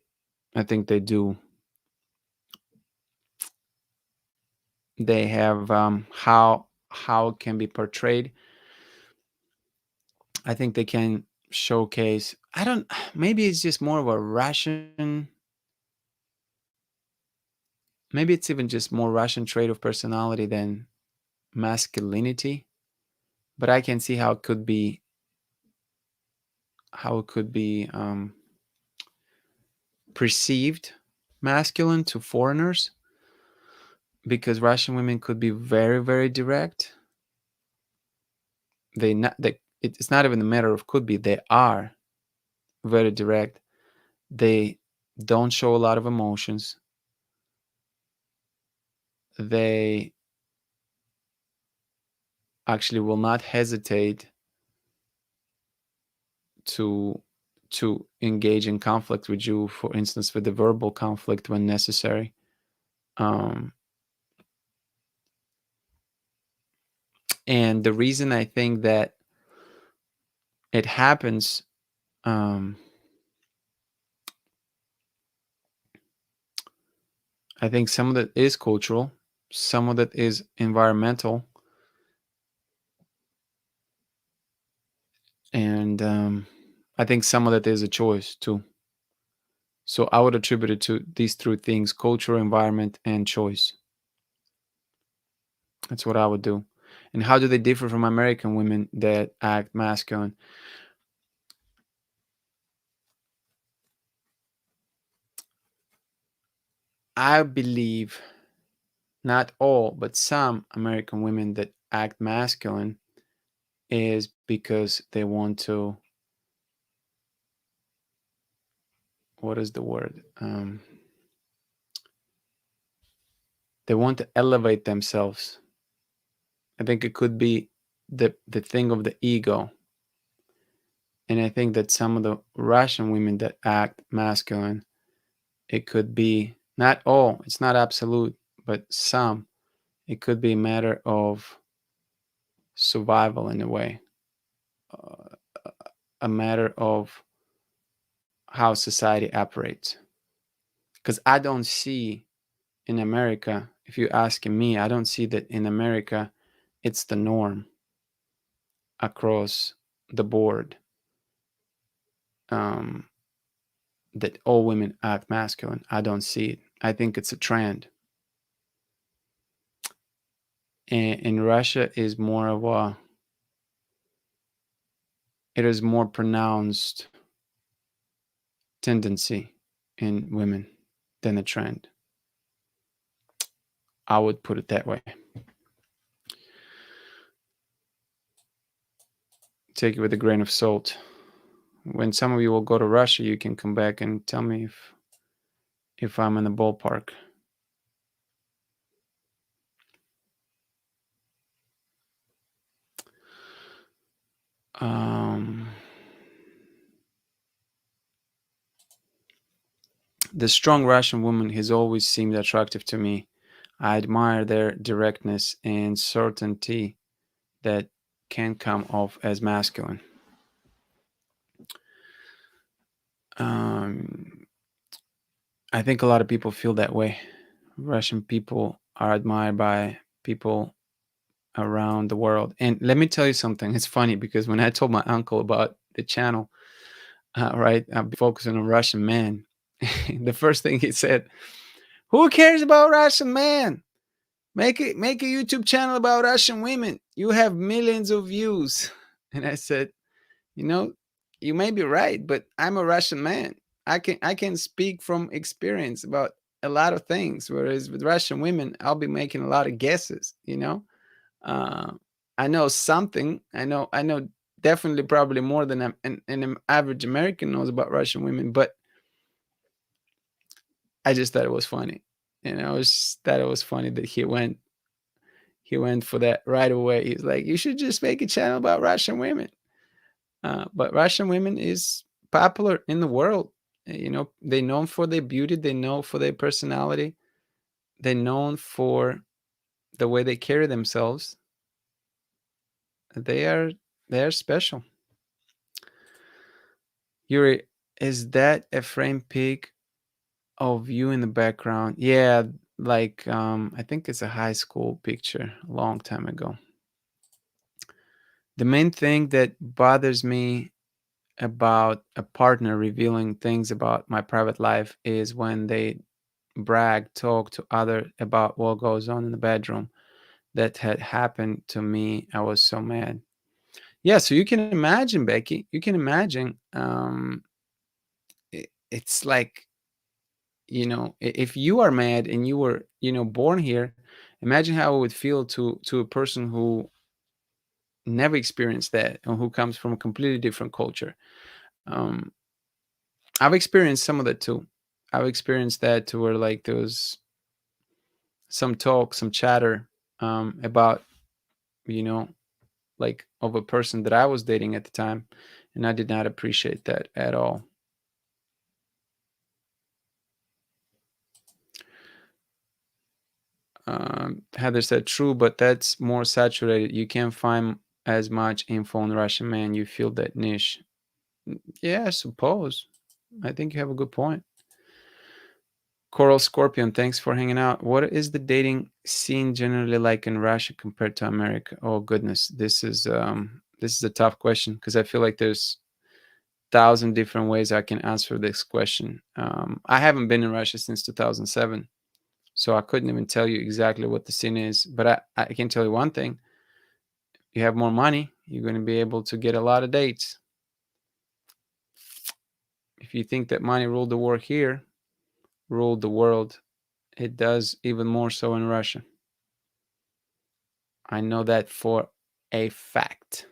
I think they do. They have how it can be portrayed. I think they can showcase. I don't. Maybe it's just more of a Russian. Maybe it's even just more Russian trait of personality than masculinity. But I can see how it could be. How it could be perceived masculine to foreigners, because Russian women could be very, very direct. It's not even a matter of could be. They are very direct. They don't show a lot of emotions. They actually will not hesitate to engage in conflict with you, for instance, with the verbal conflict when necessary. Um, and the reason I think that it happens, um, I think some of it is cultural, some of it is environmental, and I think some of it is a choice too. So I would attribute it to these three things: culture, environment, and choice. That's what I would do. And how do they differ from American women that act masculine? I believe not all, but some American women that act masculine is because they want to, what is the word? They want to elevate themselves. I think it could be the thing of the ego. And I think that some of the Russian women that act masculine, it could be not all, it's not absolute, but some. It could be a matter of survival in a way, uh, a matter of how society operates. Because I don't see in America, if you're asking me, I don't see that in America it's the norm across the board, um, that all women act masculine. I don't see it. I think it's a trend. And in Russia is more of a, it is more pronounced tendency in women than a trend. I would put it that way. Take it with a grain of salt. When some of you will go to Russia, you can come back and tell me if I'm in the ballpark. Um, the strong Russian woman has always seemed attractive to me. I admire their directness and certainty that can come off as masculine. Um, I think a lot of people feel that way. Russian people are admired by people around the world. And let me tell you something. It's funny because when I told my uncle about the channel, right, I've been focusing on Russian man. The first thing he said, "Who cares about Russian man? Make a YouTube channel about Russian women. You have millions of views." And I said, you know, you may be right, but I'm a Russian man. I can speak from experience about a lot of things. Whereas with Russian women, I'll be making a lot of guesses. Uh, I know something. I know definitely probably more than an average American knows about Russian women. But I just thought it was funny. I just thought it was funny that he went for that right away. He's like, you should just make a channel about Russian women. But Russian women is popular in the world. They're known for their beauty. They're known for their personality. They're known for the way they carry themselves. They are they are special. Yuri, is that a frame pic of you in the background? Yeah, like I think it's a high school picture a long time ago. The main thing that bothers me about a partner revealing things about my private life is when they brag, talk to other about what goes on in the bedroom. That had happened to me. I was so mad. Yeah, so you can imagine, Becky. You can imagine. It's like, if you are mad and you were, born here, imagine how it would feel to a person who never experienced that and who comes from a completely different culture. Um, I've experienced some of that too. I've experienced that to where like there was some talk, some chatter about, you know, like of a person that I was dating at the time, and I did not appreciate that at all. Heather said, true, but that's more saturated. You can't find as much info on Russian man. You feel that niche. Yeah, I suppose. I think you have a good point. Coral Scorpion, thanks for hanging out. What is the dating scene generally like in Russia compared to America? Oh goodness, this is a tough question because I feel like there's thousand different ways I can answer this question. I haven't been in Russia since 2007, so I couldn't even tell you exactly what the scene is. But I can tell you one thing: you have more money, you're going to be able to get a lot of dates. If you think that money ruled the world here, ruled the world, it does even more so in Russia. I know that for a fact.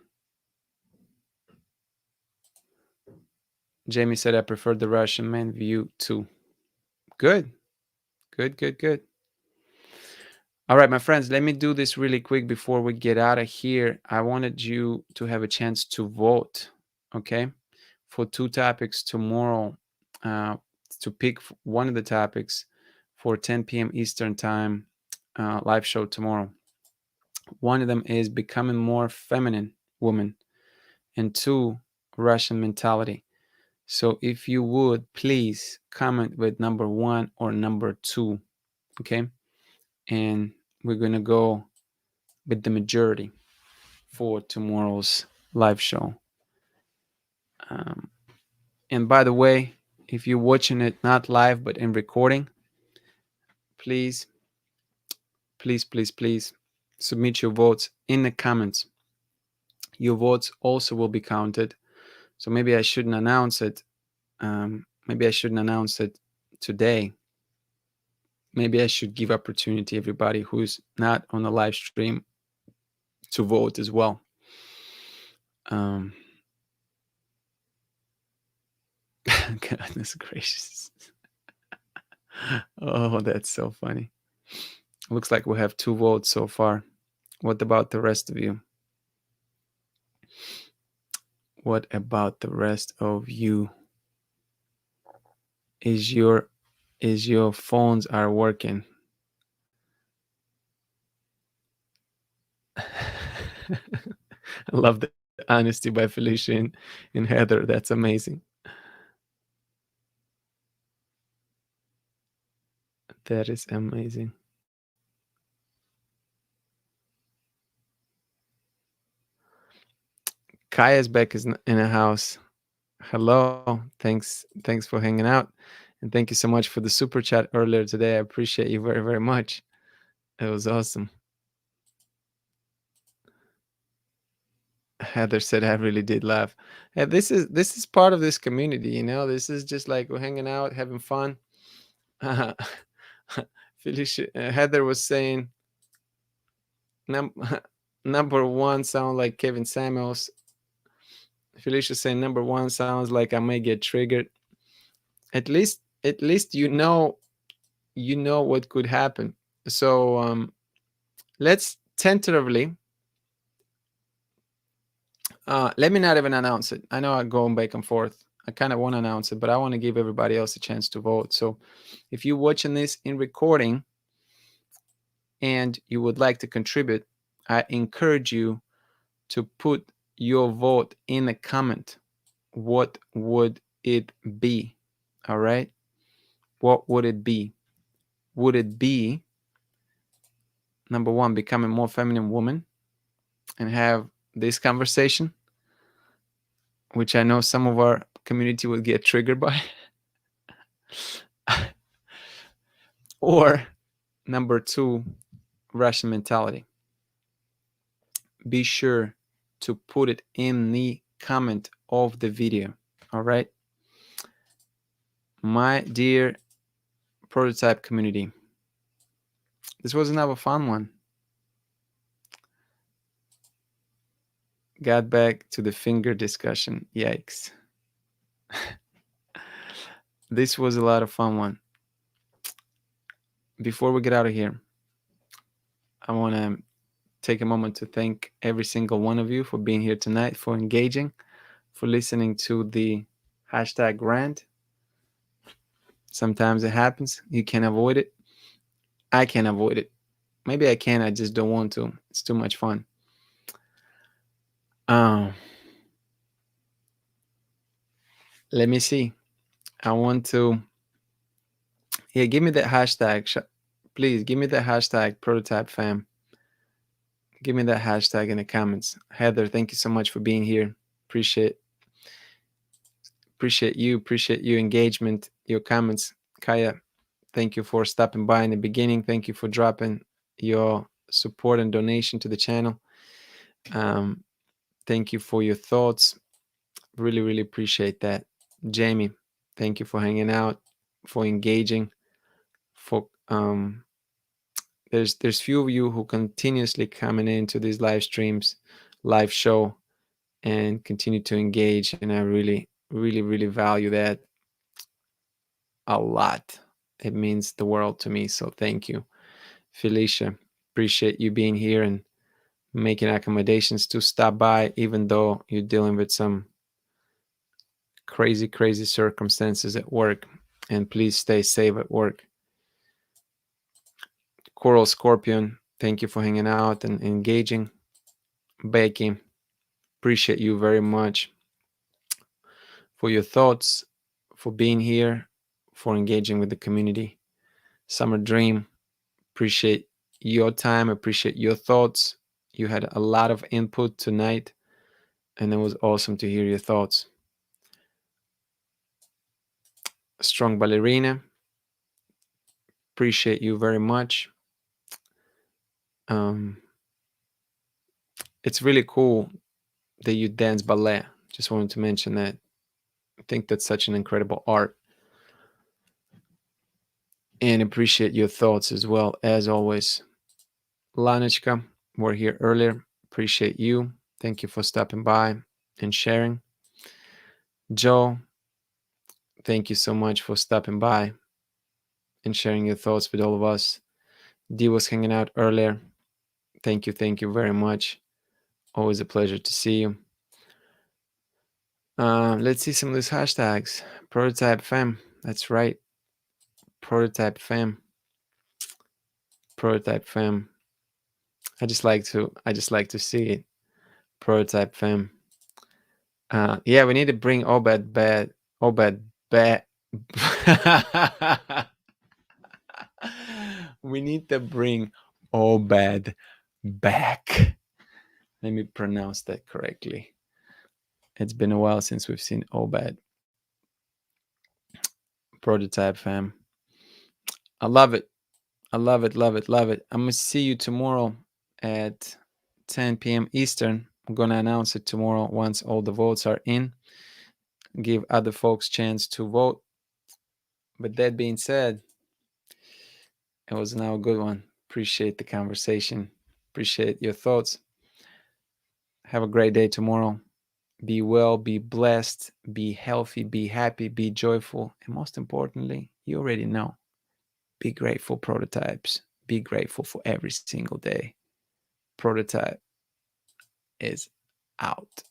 Jamie said I prefer the Russian man view too. Good, good, good, good. All right, my friends, let me do this really quick before we get out of here. I wanted you to have a chance to vote, okay, for two topics tomorrow, uh, to pick one of the topics for 10 p.m. Eastern Time live show tomorrow. One of them is becoming more feminine woman, and two, Russian mentality. So if you would please comment with number one or number two, okay? And we're gonna go with the majority for tomorrow's live show. Um, and by the way, if you're watching it not live but in recording, please, please, please, please submit your votes in the comments. Your votes also will be counted. So maybe I shouldn't announce it. Maybe I shouldn't announce it today. Maybe I should give opportunity everybody who's not on the live stream to vote as well. Um, Goodness gracious. Oh, that's so funny. Looks like we have two votes so far. What about the rest of you? What about the rest of you? Is your phones are working? I love the honesty by Felicia and Heather. That's amazing. That is amazing. Kaya's back is in a house. Hello. Thanks for hanging out. And thank you so much for the super chat earlier today. I appreciate you very, very much. It was awesome. Heather said, "I really did laugh." And this is part of this community, you know. This is just like we're hanging out, having fun. Uh, Felicia, Heather was saying, Num- number one sound like Kevin Samuels. Felicia saying number one sounds like I may get triggered. At least you know what could happen. So let's tentatively. Let me not even announce it. I know I'm going back and forth. I kind of want to announce it, but I want to give everybody else a chance to vote. So if you're watching this in recording and you would like to contribute, I encourage you to put your vote in a comment. What would it be? All right. What would it be? Would it be number one, become a more feminine woman and have this conversation, which I know some of our community will get triggered by? Or number two, Russian mentality? Be sure to put it in the comment of the video. All right. My dear prototype community, this was another fun one. Got back to the finger discussion. Yikes. This was a lot of fun one. Before we get out of here, I want to take a moment to thank every single one of you for being here tonight, for engaging, for listening to the hashtag rant. Sometimes it happens. You can't avoid it. I can't avoid it. Maybe I can. I just don't want to. It's too much fun. Um, Let me see. I want to. Yeah, give me that hashtag. Please give me that hashtag prototype fam. Give me that hashtag in the comments. Heather, thank you so much for being here. Appreciate appreciate you engagement, your comments. Kaya, thank you for stopping by in the beginning. Thank you for dropping your support and donation to the channel. Um, thank you for your thoughts. Really, really appreciate that. Jamie, thank you for hanging out, for engaging. For there's few of you who continuously coming into these live streams, live show, and continue to engage, and I really, really, really value that a lot. It means the world to me. So thank you, Felicia. Appreciate you being here and making accommodations to stop by, even though you're dealing with some crazy, crazy circumstances at work. And please stay safe at work. Coral Scorpion, thank you for hanging out and engaging. Becky, appreciate you very much for your thoughts, for being here, for engaging with the community. Summer Dream, appreciate your time, appreciate your thoughts. You had a lot of input tonight, and it was awesome to hear your thoughts. Strong Ballerina, appreciate you very much. Um, it's really cool that you dance ballet. Just wanted to mention that. I think that's such an incredible art. And appreciate your thoughts as well, as always. Lanichka, we're here earlier. Appreciate you. Thank you for stopping by and sharing. Joe, thank you so much for stopping by and sharing your thoughts with all of us. Dee was hanging out earlier. Thank you very much. Always a pleasure to see you. Let's see some of these hashtags. Prototype fam. That's right. Prototype fam. Prototype fam. I just like to see it. Prototype fam. Yeah, we need to bring Obed back. We need to bring Obed back. Let me pronounce that correctly. It's been a while since we've seen Obed. Prototype fam. I love it. I love it, love it, love it. I'm gonna see you tomorrow at 10 p.m. Eastern. I'm going to announce it tomorrow once all the votes are in. Give other folks chance to vote. But that being said, it was now a good one. Appreciate the conversation. Appreciate your thoughts. Have a great day tomorrow. Be well, be blessed, be healthy, be happy, be joyful. And most importantly, you already know, be grateful, prototypes. Be grateful for every single day. Prototype is out.